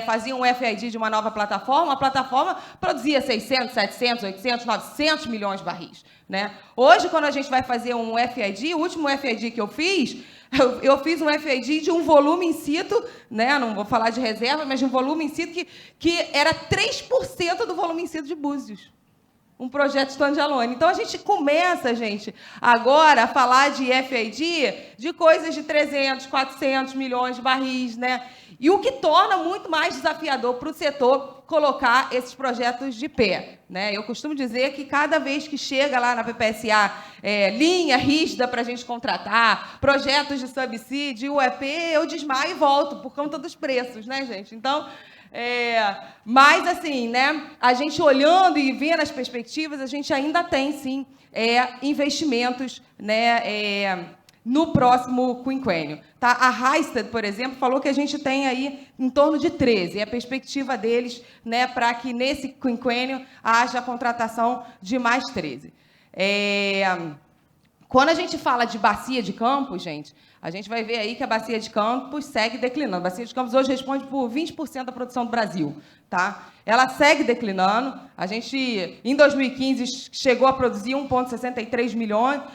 fazia um FID de uma nova plataforma, a plataforma produzia 600, 700, 800, 900 milhões de barris. Né? Hoje, quando a gente vai fazer um FID, o último FID que eu fiz um FID de um volume in situ, né? Não vou falar de reserva, mas de um volume in situ que era 3% do volume in situ de Búzios. Um projeto standalone. Então, a gente começa, gente, agora a falar de FID de coisas de 300, 400 milhões de barris, né? E o que torna muito mais desafiador para o setor colocar esses projetos de pé. Né? Eu costumo dizer que cada vez que chega lá na PPSA linha rígida para a gente contratar, projetos de subsídio, de UEP, eu desmaio e volto por conta dos preços, né, gente? Então, mas, assim, né, a gente olhando e vendo as perspectivas, a gente ainda tem, sim, investimentos, né, no próximo quinquênio. Tá? A Rystad, por exemplo, falou que a gente tem aí em torno de 13. É a perspectiva deles, né, para que nesse quinquênio haja a contratação de mais 13. Quando a gente fala de Bacia de Campos, gente, a gente vai ver aí que a Bacia de Campos segue declinando. A Bacia de Campos hoje responde por 20% da produção do Brasil. Tá? Ela segue declinando. A gente, em 2015, chegou a produzir 1,63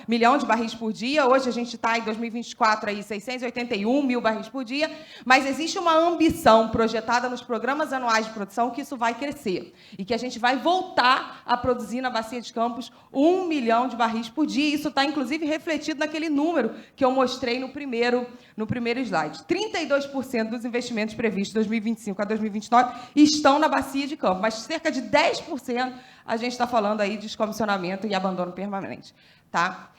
milhão de barris por dia. Hoje a gente está, em 2024, aí, 681 mil barris por dia. Mas existe uma ambição projetada nos programas anuais de produção que isso vai crescer. E que a gente vai voltar a produzir na Bacia de Campos 1 milhão de barris por dia. E isso está, inclusive, refletido naquele número que eu mostrei no primeiro slide. 32% dos investimentos previstos de 2025 a 2029 estão na Bacia de Campos, mas cerca de 10% a gente está falando aí de descomissionamento e abandono permanente. Tá?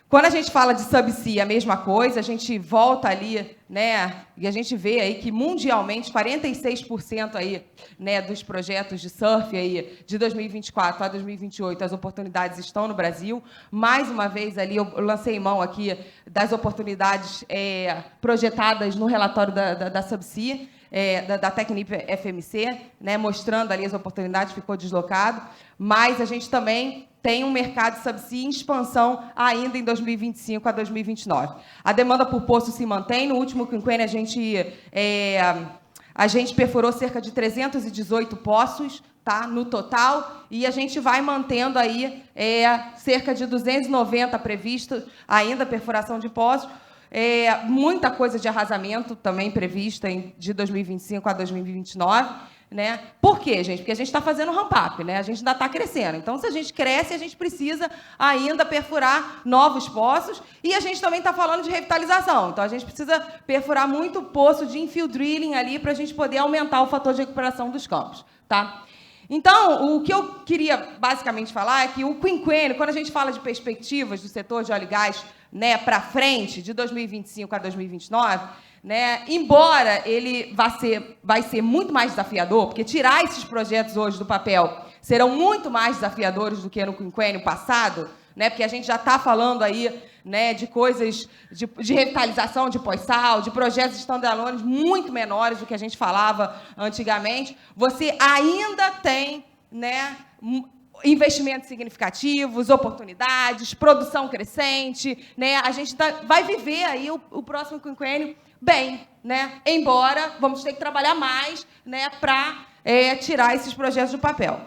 Quando a gente fala de subsea, a mesma coisa, a gente volta ali, né, e a gente vê aí que mundialmente 46% aí, né, dos projetos de surf aí de 2024 a 2028, as oportunidades estão no Brasil. Mais uma vez ali eu lancei mão aqui das oportunidades projetadas no relatório da subsea, da Technip FMC, né, mostrando ali as oportunidades, ficou deslocado, mas a gente também tem um mercado de subsea em expansão ainda em 2025 a 2029. A demanda por poço se mantém. No último quinquênio, a gente perfurou cerca de 318 poços, tá, no total, e a gente vai mantendo aí cerca de 290 previstos ainda perfuração de poços, muita coisa de arrasamento também prevista de 2025 a 2029, né? Por quê, gente? Porque a gente está fazendo ramp-up, né? A gente ainda está crescendo. Então, se a gente cresce, a gente precisa ainda perfurar novos poços, e a gente também está falando de revitalização. Então, a gente precisa perfurar muito poço de infill drilling ali para a gente poder aumentar o fator de recuperação dos campos, tá? Então, o que eu queria basicamente falar é que o quinquênio, quando a gente fala de perspectivas do setor de óleo e gás, né, para frente, de 2025 a 2029, né, embora ele vai ser muito mais desafiador, porque tirar esses projetos hoje do papel serão muito mais desafiadores do que no quinquênio passado, né, porque a gente já está falando aí, né, de coisas de revitalização de pós-sal, de projetos standalones muito menores do que a gente falava antigamente. Você ainda tem, né, investimentos significativos, oportunidades, produção crescente, né? A gente vai viver aí o próximo quinquênio bem, né? Embora vamos ter que trabalhar mais, né, para tirar esses projetos do papel.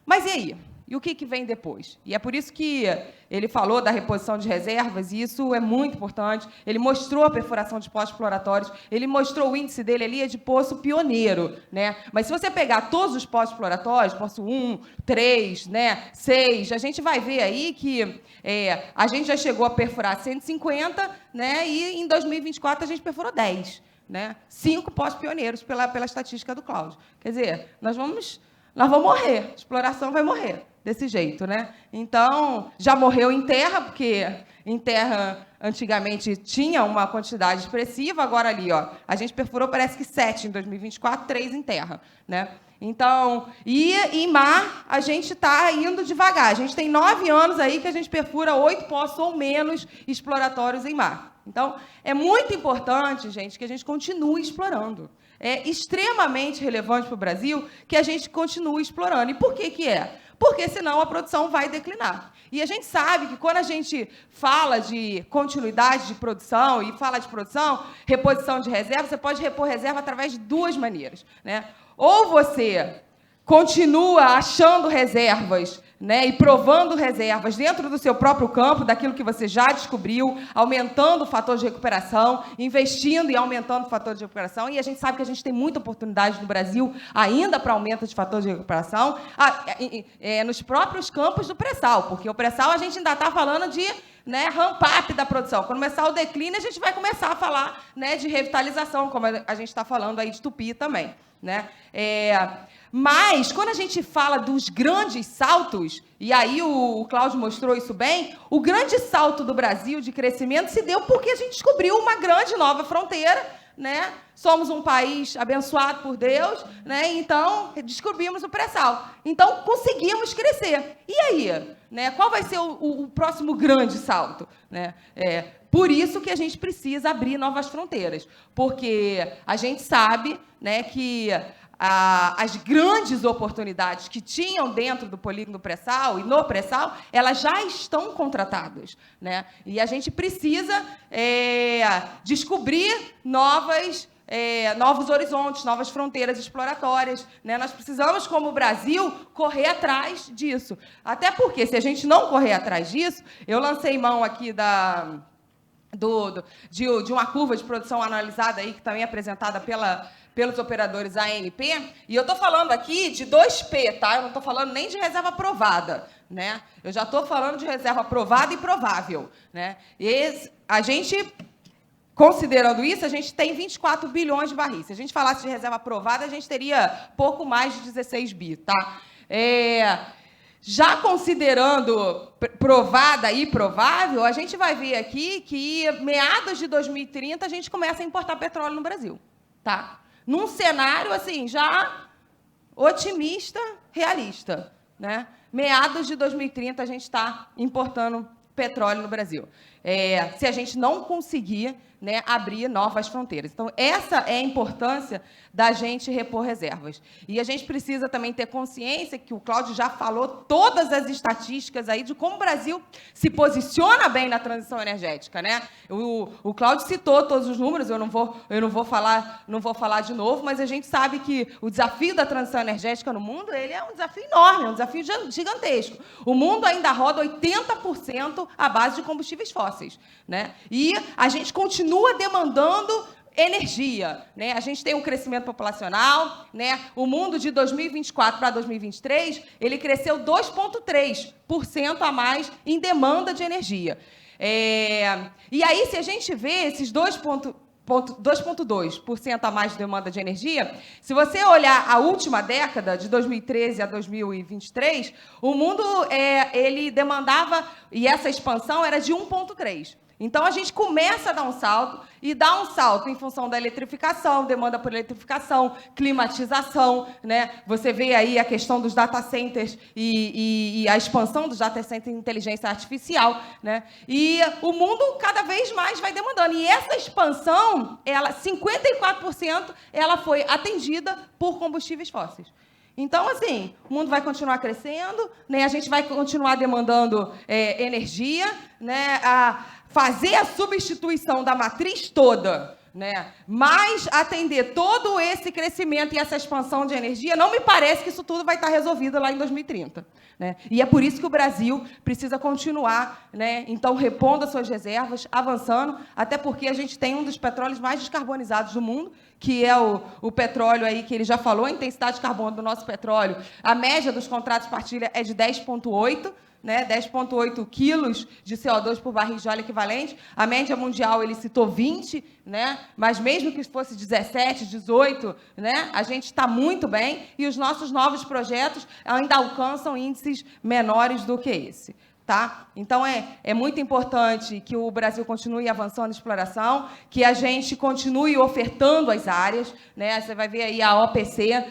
Mas e aí? E o que vem depois? E é por isso que ele falou da reposição de reservas, e isso é muito importante. Ele mostrou a perfuração de poços exploratórios, ele mostrou o índice dele ali de poço pioneiro, né? Mas se você pegar todos os poços exploratórios, poço 1, 3, né, 6, a gente vai ver aí que a gente já chegou a perfurar 150, né, e em 2024 a gente perfurou 10, né? 5 poços pioneiros pela estatística do Cláudio. Quer dizer, nós vamos morrer, a exploração vai morrer desse jeito, né? Então, já morreu em terra, porque em terra antigamente tinha uma quantidade expressiva, agora ali, ó, a gente perfurou parece que 7 em 2024, 3 em terra, né? Então, e em mar, a gente está indo devagar. A gente tem 9 anos aí que a gente perfura 8 poços ou menos exploratórios em mar. Então, é muito importante, gente, que a gente continue explorando. É extremamente relevante para o Brasil que a gente continue explorando. E por que é? Porque senão a produção vai declinar. E a gente sabe que quando a gente fala de continuidade de produção e fala de produção, reposição de reserva, você pode repor reserva através de 2 maneiras, né? Ou você continua achando reservas, né, e provando reservas dentro do seu próprio campo, daquilo que você já descobriu, aumentando o fator de recuperação, investindo e aumentando o fator de recuperação, e a gente sabe que a gente tem muita oportunidade no Brasil ainda para aumento de fator de recuperação, nos próprios campos do pré-sal, porque o pré-sal a gente ainda está falando de, né, ramp-up da produção. Quando começar o declínio, a gente vai começar a falar, né, de revitalização, como a gente está falando aí de Tupi também, né? Mas, quando a gente fala dos grandes saltos, e aí o Cláudio mostrou isso bem, o grande salto do Brasil de crescimento se deu porque a gente descobriu uma grande nova fronteira, né? Somos um país abençoado por Deus, né? Então, descobrimos o pré-sal. Então, conseguimos crescer. E aí? Né? Qual vai ser o próximo grande salto? Né? Por isso que a gente precisa abrir novas fronteiras, porque a gente sabe, né, que as grandes oportunidades que tinham dentro do polígono pré-sal e no pré-sal, elas já estão contratadas, né? E a gente precisa descobrir novos horizontes, novas fronteiras exploratórias, né? Nós precisamos, como Brasil, correr atrás disso. Até porque, se a gente não correr atrás disso, eu lancei mão aqui de uma curva de produção analisada aí, que também é apresentada pelos operadores ANP, e eu estou falando aqui de 2P, tá? Eu não estou falando nem de reserva provada, né? Eu já estou falando de reserva provada e provável, né? E a gente, considerando isso, a gente tem 24 bilhões de barris. Se a gente falasse de reserva provada, a gente teria pouco mais de 16 bi, tá? Já considerando provada e provável, a gente vai ver aqui que, meados de 2030, a gente começa a importar petróleo no Brasil, tá? Num cenário, assim, já otimista, realista, né? Meados de 2030, a gente está importando petróleo no Brasil. se a gente não conseguir, né, abrir novas fronteiras. Então, essa é a importância da gente repor reservas. E a gente precisa também ter consciência, que o Cláudio já falou, todas as estatísticas aí de como o Brasil se posiciona bem na transição energética, né? O Cláudio citou todos os números, eu não vou falar de novo, mas a gente sabe que o desafio da transição energética no mundo, ele é um desafio enorme, é um desafio gigantesco. O mundo ainda roda 80% à base de combustíveis fósseis, né? E a gente continua demandando energia, né? A gente tem um crescimento populacional, né? O mundo de 2024 para 2023, ele cresceu 2,3% a mais em demanda de energia. E aí, se a gente vê esses 2,2% a mais de demanda de energia, se você olhar a última década, de 2013 a 2023, o mundo ele demandava, e essa expansão era de 1,3%. Então, a gente começa a dar um salto, e dá um salto em função da eletrificação, demanda por eletrificação, climatização, né? Você vê aí a questão dos data centers e a expansão dos data centers em inteligência artificial, né? E o mundo cada vez mais vai demandando. E essa expansão, 54%, ela foi atendida por combustíveis fósseis. Então, assim, o mundo vai continuar crescendo, né? A gente vai continuar demandando energia, né? Fazer a substituição da matriz toda, né? Mas atender todo esse crescimento e essa expansão de energia, não me parece que isso tudo vai estar resolvido lá em 2030. Né? E é por isso que o Brasil precisa continuar, né? Então, repondo as suas reservas, avançando, até porque a gente tem um dos petróleos mais descarbonizados do mundo, que é o petróleo aí, que ele já falou, a intensidade de carbono do nosso petróleo, a média dos contratos de partilha é de 10,8, né, 10,8 quilos de CO2 por barril de óleo equivalente. A média mundial, ele citou 20, né, mas mesmo que fosse 17, 18, né, a gente está muito bem, e os nossos novos projetos ainda alcançam índices menores do que esse. Tá? Então, é muito importante que o Brasil continue avançando em exploração, que a gente continue ofertando as áreas, né? Você vai ver aí a OPC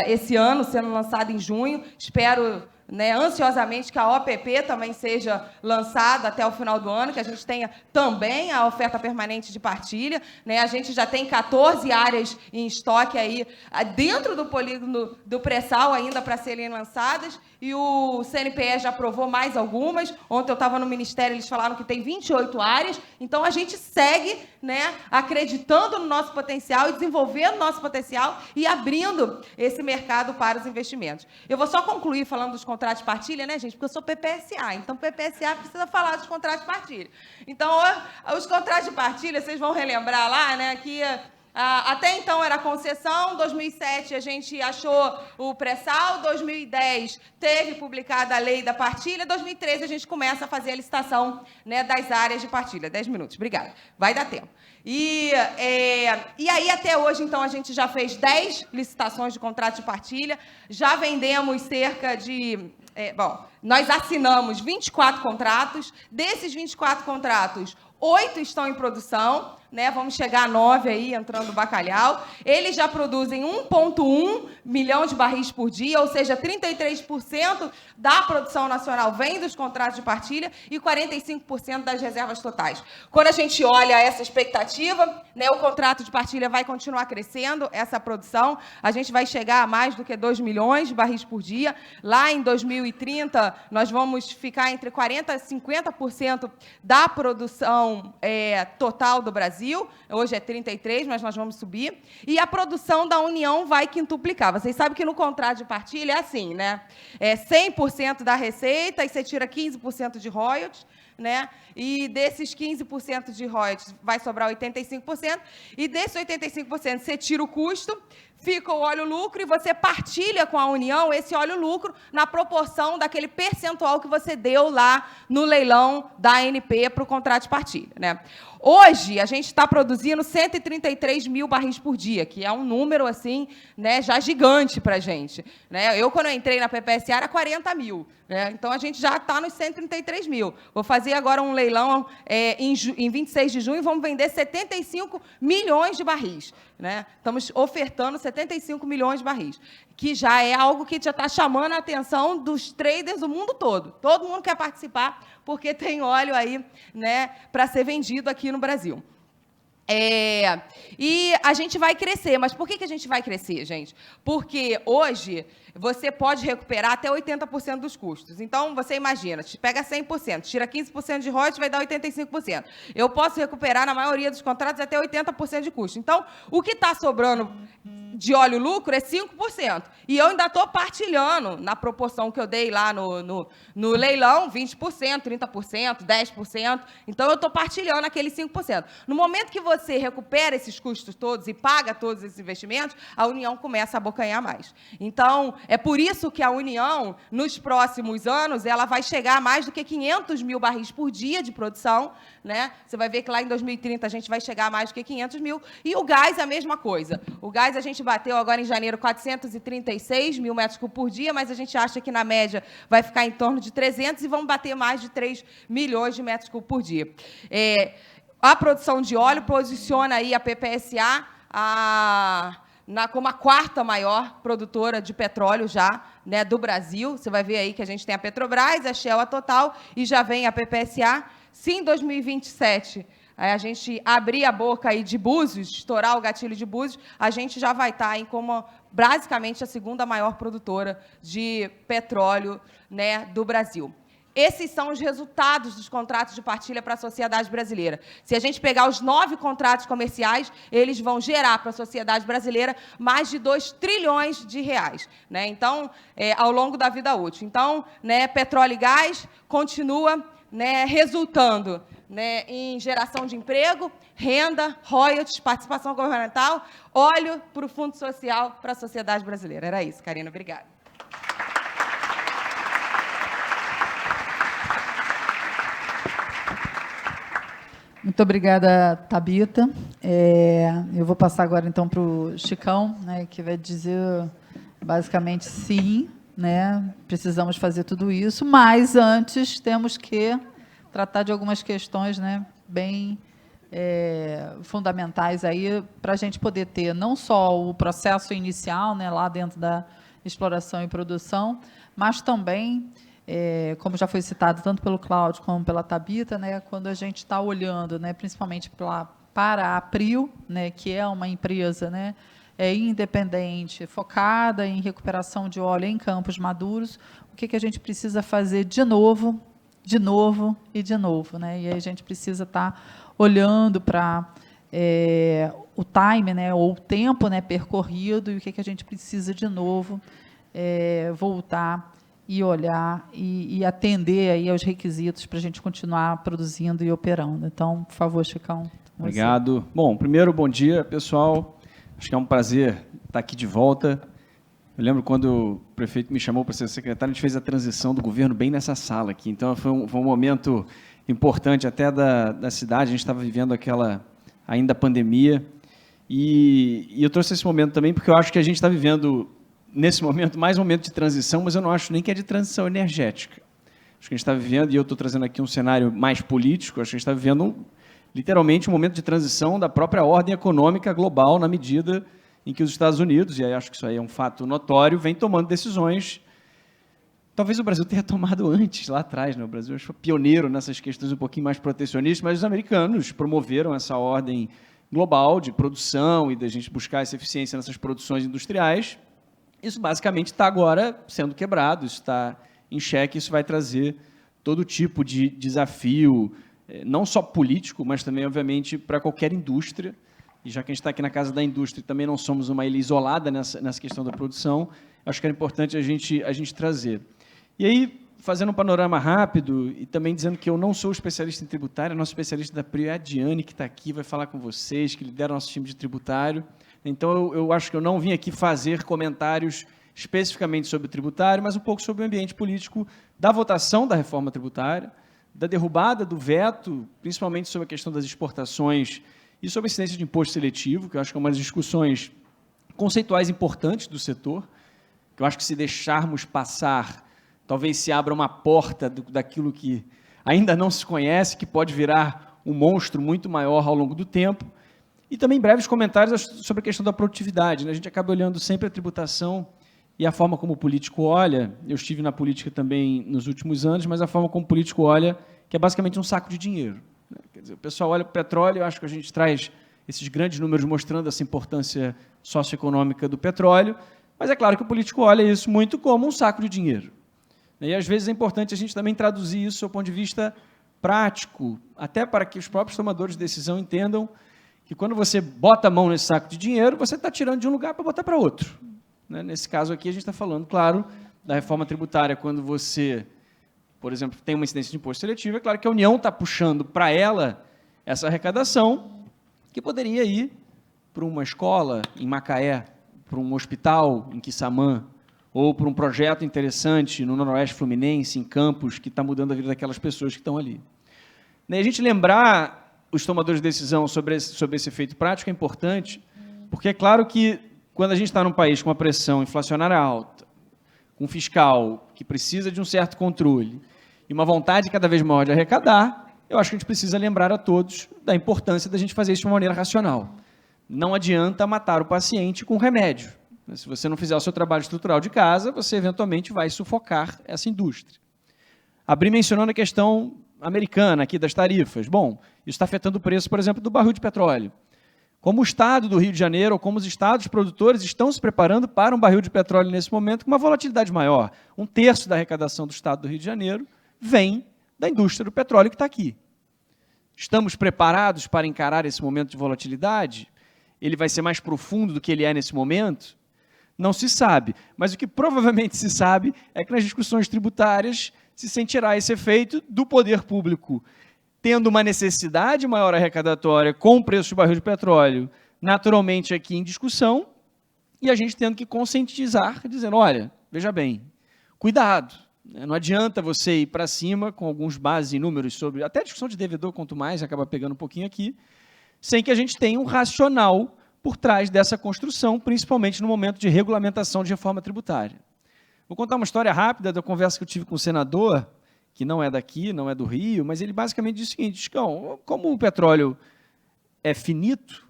esse ano sendo lançada em junho. Espero, né, ansiosamente que a OPP também seja lançada até o final do ano, que a gente tenha também a oferta permanente de partilha, né? A gente já tem 14 áreas em estoque aí dentro do polígono do pré-sal ainda para serem lançadas, e o CNPE já aprovou mais algumas. Ontem eu estava no Ministério, eles falaram que tem 28 áreas. Então, a gente segue, né, acreditando no nosso potencial e desenvolvendo o nosso potencial e abrindo esse mercado para os investimentos. Eu vou só concluir falando dos contratos de partilha, né, gente? Porque eu sou PPSA, então PPSA precisa falar dos contratos de partilha. Então, os contratos de partilha, vocês vão relembrar lá, né, que até então era concessão, 2007 a gente achou o pré-sal, 2010 teve publicada a lei da partilha, 2013 a gente começa a fazer a licitação, né, das áreas de partilha. 10 minutos, obrigada. Vai dar tempo. E aí, até hoje, então, a gente já fez 10 licitações de contrato de partilha, já vendemos cerca de... nós assinamos 24 contratos, desses 24 contratos, 8 estão em produção, né? Vamos chegar a 9 aí, entrando o bacalhau. Eles já produzem 1,1 milhão de barris por dia, ou seja, 33% da produção nacional vem dos contratos de partilha e 45% das reservas totais. Quando a gente olha essa expectativa, né, o contrato de partilha vai continuar crescendo, essa produção. A gente vai chegar a mais do que 2 milhões de barris por dia. Lá em 2030, nós vamos ficar entre 40% e 50% da produção total do Brasil. Hoje é 33%, mas nós vamos subir. E a produção da União vai quintuplicar. Vocês sabem que no contrato de partilha é assim, né? É 100% da receita e você tira 15% de royalties, né? E desses 15% de royalties vai sobrar 85%. E desses 85% você tira o custo, fica o óleo lucro e você partilha com a União esse óleo lucro na proporção daquele percentual que você deu lá no leilão da ANP para o contrato de partilha, né? Hoje, a gente está produzindo 133 mil barris por dia, que é um número, assim, né, já gigante para a gente, né? Eu, quando eu entrei na PPSA, era 40 mil. Né? Então, a gente já está nos 133 mil. Vou fazer agora um leilão em 26 de junho e vamos vender 75 milhões de barris. né? Estamos ofertando 75 milhões de barris, que já é algo que já está chamando a atenção dos traders do mundo todo. Todo mundo quer participar, porque tem óleo aí, né, para ser vendido aqui no Brasil. E a gente vai crescer. Mas por que a gente vai crescer, gente? Porque hoje você pode recuperar até 80% dos custos. Então, você imagina, pega 100%, tira 15% de royalties, vai dar 85%. Eu posso recuperar, na maioria dos contratos, até 80% de custo. Então, o que está sobrando de óleo lucro é 5%. E eu ainda estou partilhando na proporção que eu dei lá no leilão, 20%, 30%, 10%. Então, eu estou partilhando aqueles 5%. No momento que você recupera esses custos todos e paga todos esses investimentos, a União começa a abocanhar mais. Então, é por isso que a União, nos próximos anos, ela vai chegar a mais do que 500 mil barris por dia de produção, né? Você vai ver que lá em 2030 a gente vai chegar a mais do que 500 mil. E o gás é a mesma coisa. O gás a gente bateu agora em janeiro 436 mil metros cúbicos por dia, mas a gente acha que na média vai ficar em torno de 300 e vamos bater mais de 3 milhões de metros cúbicos por dia. A produção de óleo posiciona aí a PPSA como a quarta maior produtora de petróleo já, né, do Brasil. Você vai ver aí que a gente tem a Petrobras, a Shell, a Total, e já vem a PPSA. Se em 2027 a gente abrir a boca aí de Búzios, estourar o gatilho de Búzios, a gente já vai estar em como basicamente a segunda maior produtora de petróleo, né, do Brasil. Esses são os resultados dos contratos de partilha para a sociedade brasileira. Se a gente pegar os 9 contratos comerciais, eles vão gerar para a sociedade brasileira mais de 2 trilhões de reais, né? Então, ao longo da vida útil. Então, né, petróleo e gás continua, né, resultando, né, em geração de emprego, renda, royalties, participação governamental, óleo para o Fundo Social para a sociedade brasileira. Era isso, Karina. Obrigada. Muito obrigada, Thabita. Eu vou passar agora, então, para o Chicão, né, que vai dizer, basicamente, sim, né, precisamos fazer tudo isso, mas antes temos que tratar de algumas questões, né, bem fundamentais aí para a gente poder ter não só o processo inicial, né, lá dentro da exploração e produção, mas também, como já foi citado tanto pelo Cláudio como pela Thabita, né, quando a gente está olhando, né, principalmente para a Prio, né, que é uma empresa, né, independente, focada em recuperação de óleo em campos maduros, o que a gente precisa fazer de novo e de novo, né? E aí a gente precisa estar olhando para o time, né, ou o tempo, né, percorrido, e o que a gente precisa de novo voltar e olhar e atender aí aos requisitos para a gente continuar produzindo e operando. Então, por favor, Chicão. Obrigado. Bom, primeiro, bom dia, pessoal. Acho que é um prazer estar aqui de volta. Eu lembro quando o prefeito me chamou para ser secretário, a gente fez a transição do governo bem nessa sala aqui. Então, foi um momento importante até da cidade. A gente estava vivendo aquela ainda pandemia. E eu trouxe esse momento também porque eu acho que a gente está vivendo, nesse momento, mais um momento de transição, mas eu não acho nem que é de transição energética. Acho que a gente está vivendo, e eu estou trazendo aqui um cenário mais político, acho que a gente está vivendo, literalmente, um momento de transição da própria ordem econômica global, na medida em que os Estados Unidos, e aí acho que isso aí é um fato notório, vem tomando decisões. Talvez o Brasil tenha tomado antes, lá atrás, né? O Brasil foi pioneiro nessas questões um pouquinho mais protecionistas, mas os americanos promoveram essa ordem global de produção e da gente buscar essa eficiência nessas produções industriais. Isso basicamente está agora sendo quebrado, isso está em xeque, isso vai trazer todo tipo de desafio, não só político, mas também, obviamente, para qualquer indústria. E já que a gente está aqui na Casa da Indústria, também não somos uma ilha isolada nessa questão da produção, acho que era importante a gente trazer. E aí, fazendo um panorama rápido, e também dizendo que eu não sou especialista em tributário, nosso especialista da Prio é a Diane, que está aqui, vai falar com vocês, que lidera o nosso time de tributário. Então, eu acho que eu não vim aqui fazer comentários especificamente sobre o tributário, mas um pouco sobre o ambiente político da votação da reforma tributária, da derrubada do veto, principalmente sobre a questão das exportações e sobre a incidência de imposto seletivo, que eu acho que é uma das discussões conceituais importantes do setor, que eu acho que se deixarmos passar, talvez se abra uma porta daquilo que ainda não se conhece, que pode virar um monstro muito maior ao longo do tempo. E também breves comentários sobre a questão da produtividade, né? A gente acaba olhando sempre a tributação e a forma como o político olha. Eu estive na política também nos últimos anos, mas a forma como o político olha, que é basicamente um saco de dinheiro, né? Quer dizer, o pessoal olha para o petróleo, eu acho que a gente traz esses grandes números mostrando essa importância socioeconômica do petróleo, mas é claro que o político olha isso muito como um saco de dinheiro. E, às vezes, é importante a gente também traduzir isso do ponto de vista prático, até para que os próprios tomadores de decisão entendam que, quando você bota a mão nesse saco de dinheiro, você está tirando de um lugar para botar para outro. Né? Nesse caso aqui, a gente está falando, claro, da reforma tributária, quando você, por exemplo, tem uma incidência de imposto seletivo, é claro que a União está puxando para ela essa arrecadação, que poderia ir para uma escola em Macaé, para um hospital em Quissamã, ou para um projeto interessante no Noroeste Fluminense, em Campos, que está mudando a vida daquelas pessoas que estão ali. E a gente lembrar os tomadores de decisão sobre esse efeito prático é importante, porque é claro que, quando a gente está num país com uma pressão inflacionária alta, com um fiscal que precisa de um certo controle e uma vontade cada vez maior de arrecadar, eu acho que a gente precisa lembrar a todos da importância da gente fazer isso de uma maneira racional. Não adianta matar o paciente com remédio. Se você não fizer o seu trabalho estrutural de casa, você eventualmente vai sufocar essa indústria. Abri mencionando a questão americana aqui das tarifas. Bom, isso está afetando o preço, por exemplo, do barril de petróleo. Como o Estado do Rio de Janeiro, ou como os estados produtores estão se preparando para um barril de petróleo nesse momento com uma volatilidade maior. 1/3 da arrecadação do Estado do Rio de Janeiro vem da indústria do petróleo que está aqui. Estamos preparados para encarar esse momento de volatilidade? Ele vai ser mais profundo do que ele é nesse momento? Não se sabe, mas o que provavelmente se sabe é que nas discussões tributárias se sentirá esse efeito do poder público tendo uma necessidade maior arrecadatória com o preço do barril de petróleo naturalmente aqui em discussão, e a gente tendo que conscientizar, dizendo, olha, veja bem, cuidado, não adianta você ir para cima com alguns bases e números sobre, até a discussão de devedor, quanto mais, acaba pegando um pouquinho aqui, sem que a gente tenha um racional por trás dessa construção, principalmente no momento de regulamentação de reforma tributária. Vou contar uma história rápida da conversa que eu tive com o senador, que não é daqui, não é do Rio, mas ele basicamente disse o seguinte, Chicão, como o petróleo é finito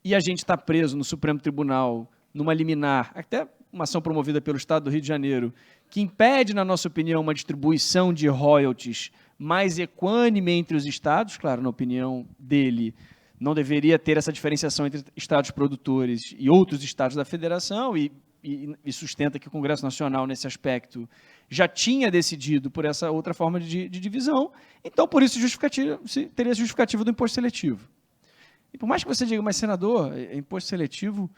e a gente está preso no Supremo Tribunal, numa liminar, até uma ação promovida pelo Estado do Rio de Janeiro, que impede, na nossa opinião, uma distribuição de royalties mais equânime entre os estados, claro, na opinião dele, não deveria ter essa diferenciação entre estados produtores e outros estados da federação, e sustenta que o Congresso Nacional, nesse aspecto, já tinha decidido por essa outra forma de divisão, então, por isso, teria essa justificativa do imposto seletivo. E por mais que você diga, mas, senador, imposto seletivo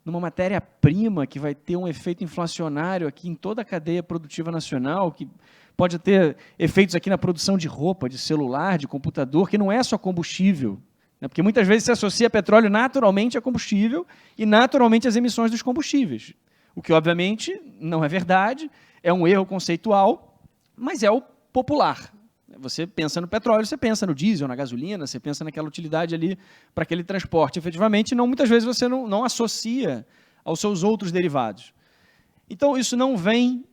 numa matéria-prima que vai ter um efeito inflacionário aqui em toda a cadeia produtiva nacional, que pode ter efeitos aqui na produção de roupa, de celular, de computador, que não é só combustível, né? Porque muitas vezes se associa petróleo naturalmente a combustível e naturalmente às emissões dos combustíveis, o que, obviamente, não é verdade, é um erro conceitual, mas é o popular. Você pensa no petróleo, você pensa no diesel, na gasolina, você pensa naquela utilidade ali para aquele transporte. Efetivamente, muitas vezes você não associa aos seus outros derivados. Então, isso não vem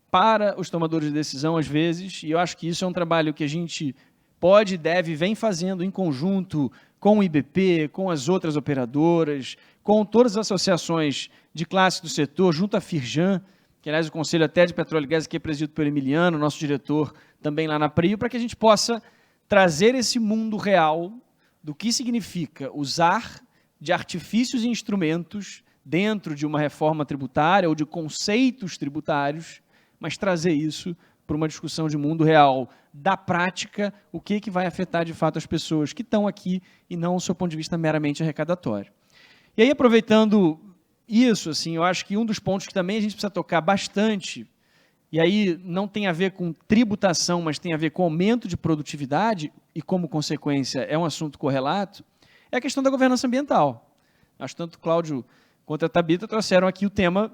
para os tomadores de decisão, às vezes, e eu acho que isso é um trabalho que a gente pode e deve, vem fazendo em conjunto com o IBP, com as outras operadoras, com todas as associações de classe do setor, junto à Firjan, que, aliás, o Conselho até de Petróleo e Gás aqui é presidido pelo Emiliano, nosso diretor também lá na PRIO, para que a gente possa trazer esse mundo real do que significa usar de artifícios e instrumentos dentro de uma reforma tributária ou de conceitos tributários, mas trazer isso para uma discussão de mundo real, da prática, o que vai afetar de fato as pessoas que estão aqui e não do seu ponto de vista meramente arrecadatório. E aí, aproveitando isso, assim, eu acho que um dos pontos que também a gente precisa tocar bastante, e aí não tem a ver com tributação, mas tem a ver com aumento de produtividade, e como consequência é um assunto correlato, é a questão da governança ambiental. Acho que tanto o Cláudio quanto a Thabita trouxeram aqui o tema,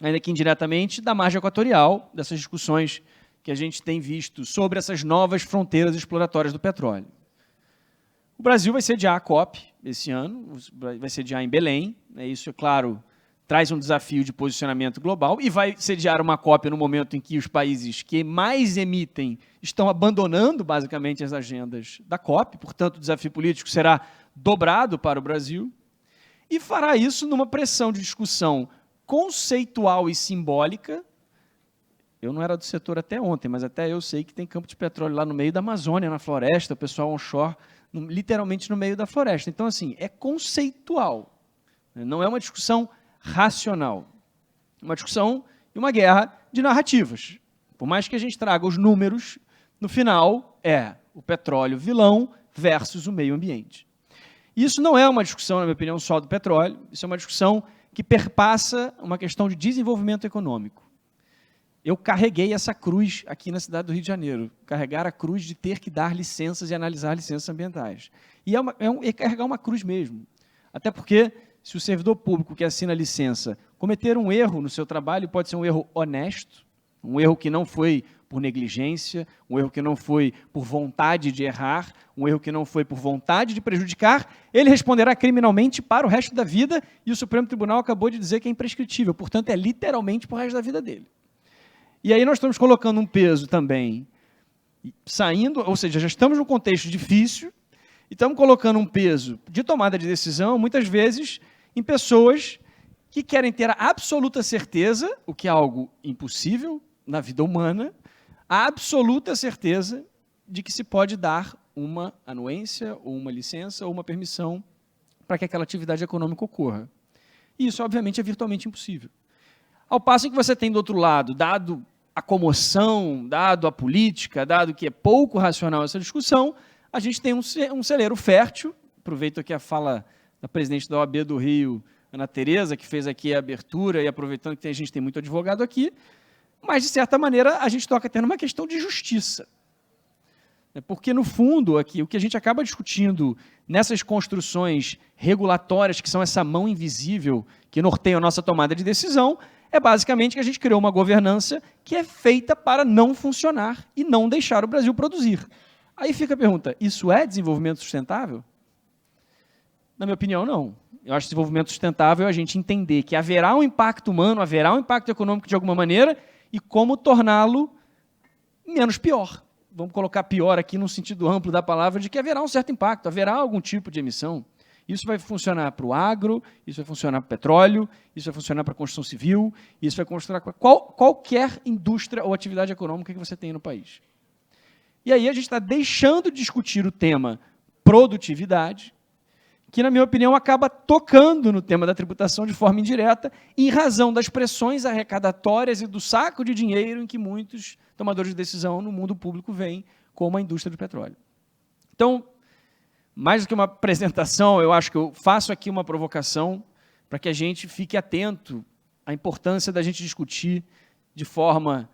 ainda que indiretamente, da margem equatorial, dessas discussões que a gente tem visto sobre essas novas fronteiras exploratórias do petróleo. O Brasil vai sediar a COP esse ano, vai sediar em Belém, isso, é claro, traz um desafio de posicionamento global, e vai sediar uma COP no momento em que os países que mais emitem estão abandonando, basicamente, as agendas da COP, portanto, o desafio político será dobrado para o Brasil, e fará isso numa pressão de discussão conceitual e simbólica. Eu não era do setor até ontem, mas até eu sei que tem campo de petróleo lá no meio da Amazônia, na floresta, o pessoal onshore, literalmente no meio da floresta. Então, assim, é conceitual, não é uma discussão racional. Uma discussão e uma guerra de narrativas. Por mais que a gente traga os números, no final é o petróleo vilão versus o meio ambiente. Isso não é uma discussão, na minha opinião, só do petróleo, isso é uma discussão que perpassa uma questão de desenvolvimento econômico. Eu carreguei essa cruz aqui na cidade do Rio de Janeiro, carregar a cruz de ter que dar licenças e analisar licenças ambientais. E é carregar uma cruz mesmo. Até porque, se o servidor público que assina a licença cometer um erro no seu trabalho, pode ser um erro honesto, um erro que não foi por negligência, um erro que não foi por vontade de errar, um erro que não foi por vontade de prejudicar, ele responderá criminalmente para o resto da vida, e o Supremo Tribunal acabou de dizer que é imprescritível, portanto, é literalmente para o resto da vida dele. E aí nós estamos colocando um peso também, saindo, ou seja, já estamos num contexto difícil, e estamos colocando um peso de tomada de decisão, muitas vezes, em pessoas que querem ter a absoluta certeza, o que é algo impossível na vida humana, a absoluta certeza de que se pode dar uma anuência, ou uma licença, ou uma permissão para que aquela atividade econômica ocorra. E isso, obviamente, é virtualmente impossível. Ao passo em que você tem, do outro lado, dado a comoção, dado a política, dado que é pouco racional essa discussão, a gente tem um celeiro fértil, aproveito aqui a fala da presidente da OAB do Rio, Ana Tereza, que fez aqui a abertura, e aproveitando que a gente tem muito advogado aqui, mas, de certa maneira, a gente toca tendo uma questão de justiça. Porque, no fundo, aqui, o que a gente acaba discutindo nessas construções regulatórias, que são essa mão invisível que norteia a nossa tomada de decisão, é basicamente que a gente criou uma governança que é feita para não funcionar e não deixar o Brasil produzir. Aí fica a pergunta, isso é desenvolvimento sustentável? Na minha opinião, não. Eu acho que desenvolvimento sustentável é a gente entender que haverá um impacto humano, haverá um impacto econômico de alguma maneira, e como torná-lo menos pior. Vamos colocar pior aqui no sentido amplo da palavra, de que haverá um certo impacto, haverá algum tipo de emissão. Isso vai funcionar para o agro, isso vai funcionar para o petróleo, isso vai funcionar para a construção civil, isso vai funcionar para qualquer indústria ou atividade econômica que você tenha no país. E aí a gente está deixando de discutir o tema produtividade, que, na minha opinião, acaba tocando no tema da tributação de forma indireta, em razão das pressões arrecadatórias e do saco de dinheiro em que muitos tomadores de decisão no mundo público veem como a indústria do petróleo. Então, mais do que uma apresentação, eu acho que eu faço aqui uma provocação para que a gente fique atento à importância da gente discutir de forma,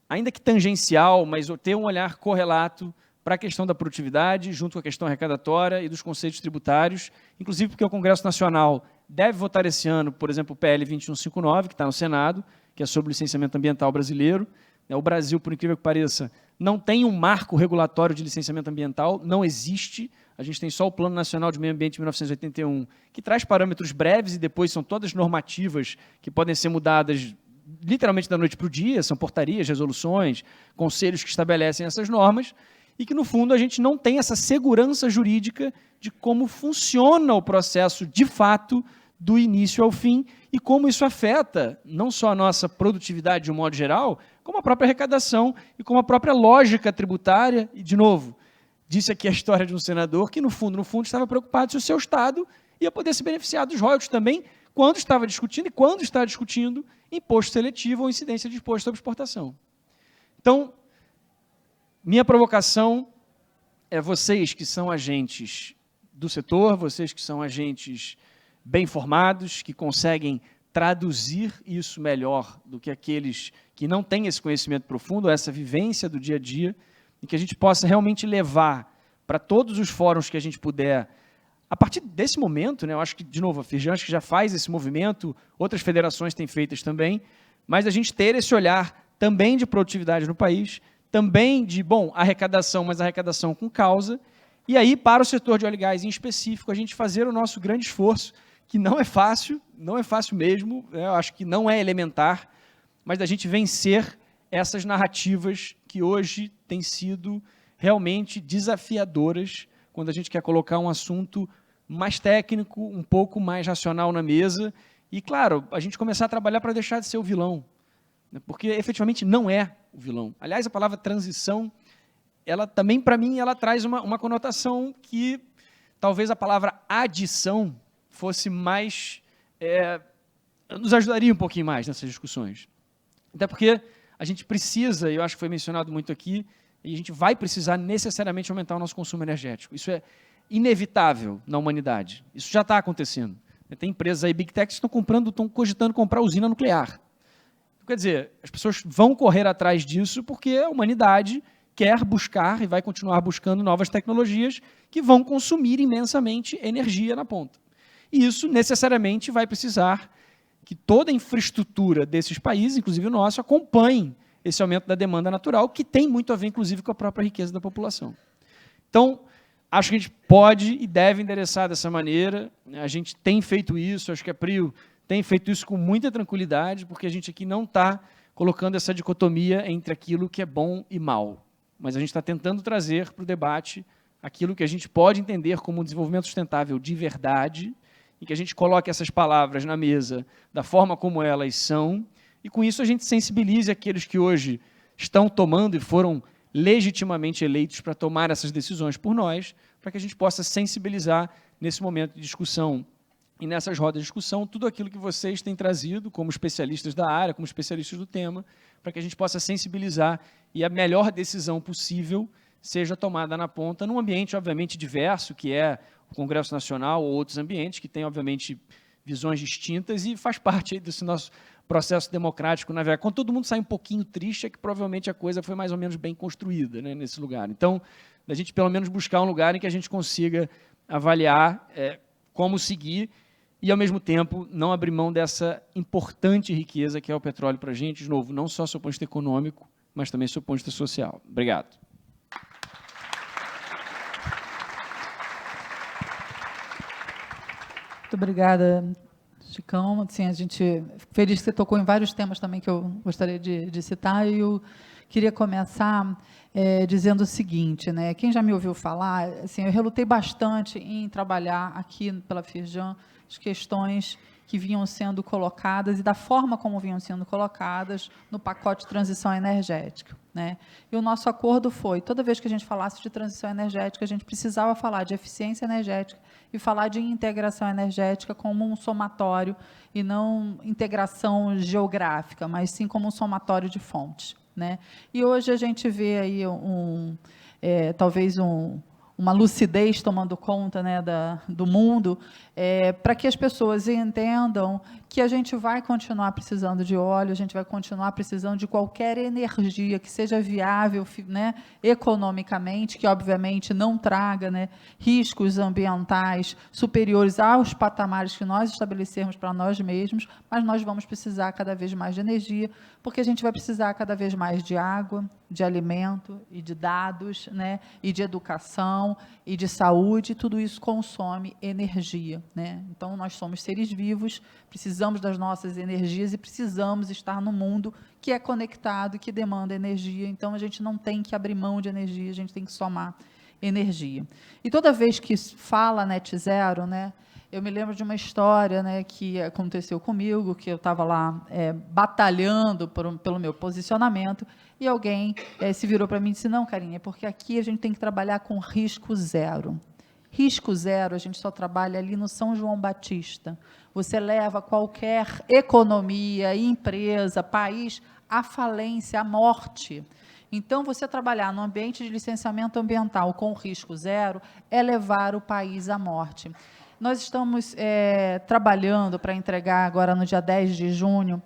ainda que tangencial, mas ter um olhar correlato para a questão da produtividade, junto com a questão arrecadatória e dos conceitos tributários, inclusive porque o Congresso Nacional deve votar esse ano, por exemplo, o PL 2159, que está no Senado, que é sobre o licenciamento ambiental brasileiro. O Brasil, por incrível que pareça, não tem um marco regulatório de licenciamento ambiental, não existe. A gente tem só o Plano Nacional de Meio Ambiente de 1981, que traz parâmetros breves e depois são todas normativas que podem ser mudadas literalmente da noite para o dia, são portarias, resoluções, conselhos que estabelecem essas normas, e que, no fundo, a gente não tem essa segurança jurídica de como funciona o processo, de fato, do início ao fim, e como isso afeta não só a nossa produtividade de um modo geral, como a própria arrecadação e como a própria lógica tributária. E, de novo, disse aqui a história de um senador que, no fundo, estava preocupado se o seu Estado ia poder se beneficiar dos royalties também, quando estava discutindo e quando está discutindo imposto seletivo ou incidência de imposto sobre exportação. Então, minha provocação é vocês que são agentes do setor, vocês que são agentes bem formados, que conseguem traduzir isso melhor do que aqueles que não têm esse conhecimento profundo, essa vivência do dia a dia, e que a gente possa realmente levar para todos os fóruns que a gente puder. A partir desse momento, eu acho que, de novo, a Firjan acho que já faz esse movimento, outras federações têm feito também, mas a gente ter esse olhar também de produtividade no país, também de, arrecadação, mas arrecadação com causa, e aí, para o setor de óleo e gás em específico, a gente fazer o nosso grande esforço, que não é fácil mesmo, eu acho que não é elementar, mas da gente vencer essas narrativas que hoje têm sido realmente desafiadoras quando a gente quer colocar um assunto mais técnico, um pouco mais racional na mesa e, claro, a gente começar a trabalhar para deixar de ser o vilão, né? Porque efetivamente não é o vilão. Aliás, a palavra transição, ela também, para mim, ela traz uma conotação que talvez a palavra adição fosse mais... nos ajudaria um pouquinho mais nessas discussões. Até porque a gente precisa, e eu acho que foi mencionado muito aqui, e a gente vai precisar necessariamente aumentar o nosso consumo energético. Isso é inevitável na humanidade. Isso já está acontecendo. Tem empresas aí, Big Techs, que estão cogitando comprar usina nuclear. Quer dizer, as pessoas vão correr atrás disso porque a humanidade quer buscar e vai continuar buscando novas tecnologias que vão consumir imensamente energia na ponta. E isso necessariamente vai precisar que toda a infraestrutura desses países, inclusive o nosso, acompanhe esse aumento da demanda natural, que tem muito a ver, inclusive, com a própria riqueza da população. Então, acho que a gente pode e deve endereçar dessa maneira. A gente tem feito isso, acho que a Prio tem feito isso com muita tranquilidade, porque a gente aqui não está colocando essa dicotomia entre aquilo que é bom e mal. Mas a gente está tentando trazer para o debate aquilo que a gente pode entender como um desenvolvimento sustentável de verdade, e que a gente coloque essas palavras na mesa da forma como elas são, e com isso a gente sensibilize aqueles que hoje estão tomando e foram legitimamente eleitos para tomar essas decisões por nós, para que a gente possa sensibilizar nesse momento de discussão e nessas rodas de discussão tudo aquilo que vocês têm trazido como especialistas da área, como especialistas do tema, para que a gente possa sensibilizar e a melhor decisão possível seja tomada na ponta, num ambiente, obviamente, diverso, que é o Congresso Nacional ou outros ambientes que têm, obviamente, visões distintas e faz parte aí desse nosso processo democrático, na verdade. Quando todo mundo sai um pouquinho triste, é que provavelmente a coisa foi mais ou menos bem construída, né, nesse lugar. Então, a gente pelo menos buscar um lugar em que a gente consiga avaliar como seguir e, ao mesmo tempo, não abrir mão dessa importante riqueza que é o petróleo para a gente, de novo, não só do ponto de vista econômico, mas também do ponto de vista social. Obrigado. Muito obrigada, Chicão. Assim, a gente feliz que você tocou em vários temas também que eu gostaria de citar, e eu queria começar dizendo o seguinte, né? Quem já me ouviu falar, assim, eu relutei bastante em trabalhar aqui pela Firjan as questões que vinham sendo colocadas e da forma como vinham sendo colocadas no pacote de transição energética, né? E o nosso acordo foi, toda vez que a gente falasse de transição energética, a gente precisava falar de eficiência energética e falar de integração energética como um somatório e não integração geográfica, mas sim como um somatório de fontes, né? E hoje a gente vê aí talvez uma lucidez tomando conta, né, do mundo, para que as pessoas entendam que a gente vai continuar precisando de óleo, a gente vai continuar precisando de qualquer energia que seja viável, né, economicamente, que obviamente não traga, né, riscos ambientais superiores aos patamares que nós estabelecermos para nós mesmos, mas nós vamos precisar cada vez mais de energia, porque a gente vai precisar cada vez mais de água, de alimento e de dados, né, e de educação e de saúde, tudo isso consome energia, né? Então, nós somos seres vivos, precisamos das nossas energias e precisamos estar no mundo que é conectado e que demanda energia. Então, a gente não tem que abrir mão de energia, a gente tem que somar energia. E toda vez que fala net zero, né, eu me lembro de uma história, né, que aconteceu comigo, que eu estava lá batalhando pelo meu posicionamento, e alguém se virou para mim e disse, não, Carinha, porque aqui a gente tem que trabalhar com risco zero. Risco zero, a gente só trabalha ali no São João Batista. Você leva qualquer economia, empresa, país à falência, à morte. Então, você trabalhar no ambiente de licenciamento ambiental com risco zero é levar o país à morte. Nós estamos trabalhando para entregar agora no dia 10 de junho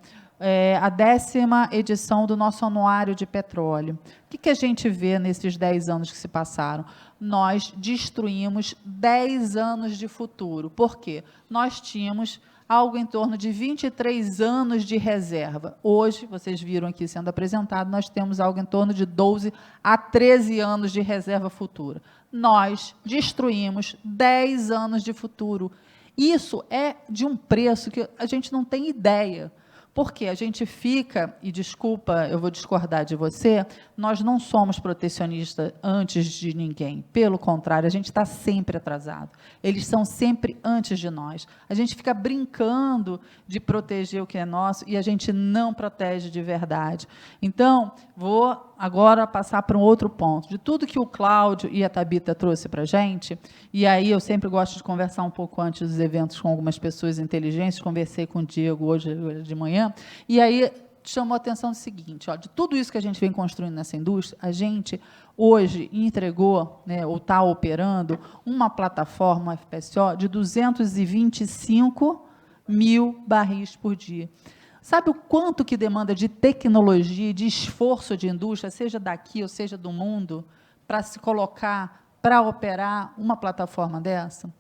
a 10ª edição do nosso anuário de petróleo. O que a gente vê nesses 10 anos que se passaram? Nós destruímos 10 anos de futuro. Por quê? Nós tínhamos algo em torno de 23 anos de reserva. Hoje, vocês viram aqui sendo apresentado, nós temos algo em torno de 12 a 13 anos de reserva futura. Nós destruímos 10 anos de futuro. Isso é de um preço que a gente não tem ideia, Porque a gente fica, e desculpa, eu vou discordar de você, nós não somos protecionistas antes de ninguém. Pelo contrário, a gente está sempre atrasado. Eles são sempre antes de nós. A gente fica brincando de proteger o que é nosso e a gente não protege de verdade. Então, vou agora passar para um outro ponto. De tudo que o Cláudio e a Thabita trouxe para a gente, e aí eu sempre gosto de conversar um pouco antes dos eventos com algumas pessoas inteligentes, conversei com o Diego hoje de manhã, e aí chamou a atenção do seguinte, ó, de tudo isso que a gente vem construindo nessa indústria, a gente hoje entregou, né, ou está operando, uma plataforma FPSO de 225 mil barris por dia. Sabe o quanto que demanda de tecnologia, de esforço de indústria, seja daqui ou seja do mundo, para se colocar, para operar uma plataforma dessa?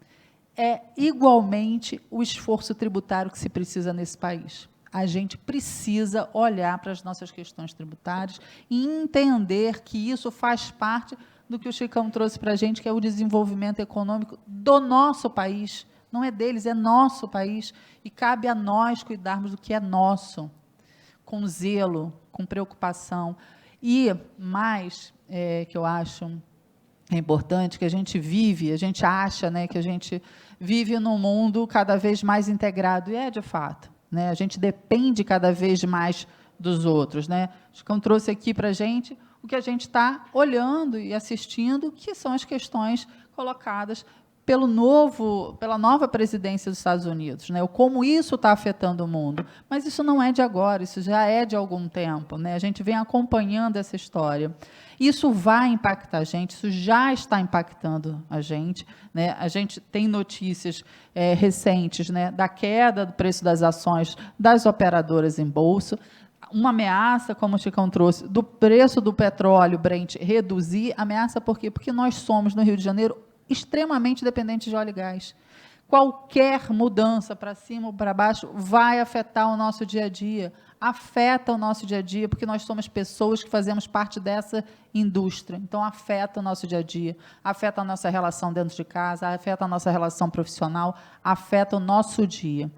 É igualmente o esforço tributário que se precisa nesse país. A gente precisa olhar para as nossas questões tributárias e entender que isso faz parte do que o Chicão trouxe para a gente, que é o desenvolvimento econômico do nosso país. Não é deles, é nosso país. E cabe a nós cuidarmos do que é nosso, com zelo, com preocupação. E mais, que eu acho importante, que a gente vive, a gente acha, né, que a gente vive num mundo cada vez mais integrado, e é de fato. Né? A gente depende cada vez mais dos outros. Né? O Chicão trouxe aqui para a gente o que a gente está olhando e assistindo, que são as questões colocadas pela nova presidência dos Estados Unidos, né? Como isso está afetando o mundo. Mas isso não é de agora, isso já é de algum tempo. Né? A gente vem acompanhando essa história. Isso vai impactar a gente, isso já está impactando a gente. Né? A gente tem notícias recentes, né, da queda do preço das ações das operadoras em bolsa, uma ameaça, como o Chicão trouxe, do preço do petróleo Brent reduzir. Ameaça por quê? Porque nós somos, no Rio de Janeiro, extremamente dependentes de óleo e gás. Qualquer mudança para cima ou para baixo vai afetar o nosso dia a dia, afeta o nosso dia a dia, porque nós somos pessoas que fazemos parte dessa indústria. Então, afeta o nosso dia a dia, afeta a nossa relação dentro de casa, afeta a nossa relação profissional, afeta o nosso dia.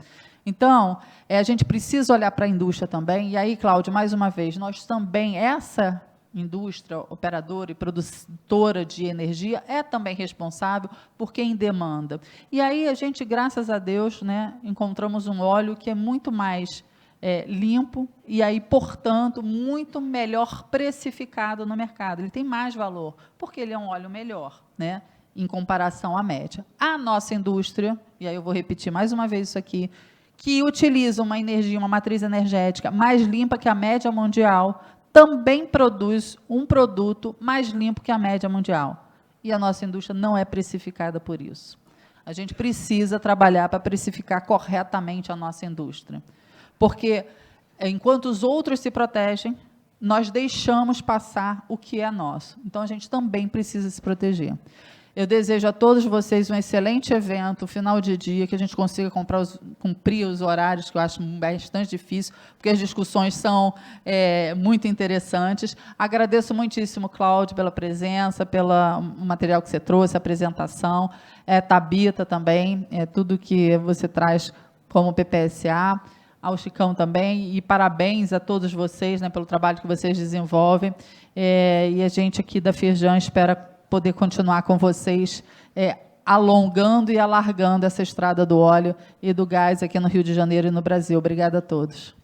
Então, a gente precisa olhar para a indústria também, e aí, Cláudio, mais uma vez, nós também, essa indústria, operadora e produtora de energia, é também responsável por quem demanda. E aí a gente, graças a Deus, né, encontramos um óleo que é muito mais limpo e aí, portanto, muito melhor precificado no mercado. Ele tem mais valor, porque ele é um óleo melhor, né, em comparação à média. A nossa indústria, e aí eu vou repetir mais uma vez isso aqui, que utiliza uma energia, uma matriz energética mais limpa que a média mundial, também produz um produto mais limpo que a média mundial. E a nossa indústria não é precificada por isso. A gente precisa trabalhar para precificar corretamente a nossa indústria. Porque, enquanto os outros se protegem, nós deixamos passar o que é nosso. Então, a gente também precisa se proteger. Eu desejo a todos vocês um excelente evento, final de dia, que a gente consiga cumprir os horários, que eu acho bastante difícil, porque as discussões são muito interessantes. Agradeço muitíssimo, Cláudio, pela presença, pelo material que você trouxe, a apresentação, Thabita também, tudo que você traz como PPSA, ao Chicão também, e parabéns a todos vocês, né, pelo trabalho que vocês desenvolvem, e a gente aqui da Firjan espera poder continuar com vocês, alongando e alargando essa estrada do óleo e do gás aqui no Rio de Janeiro e no Brasil. Obrigada a todos.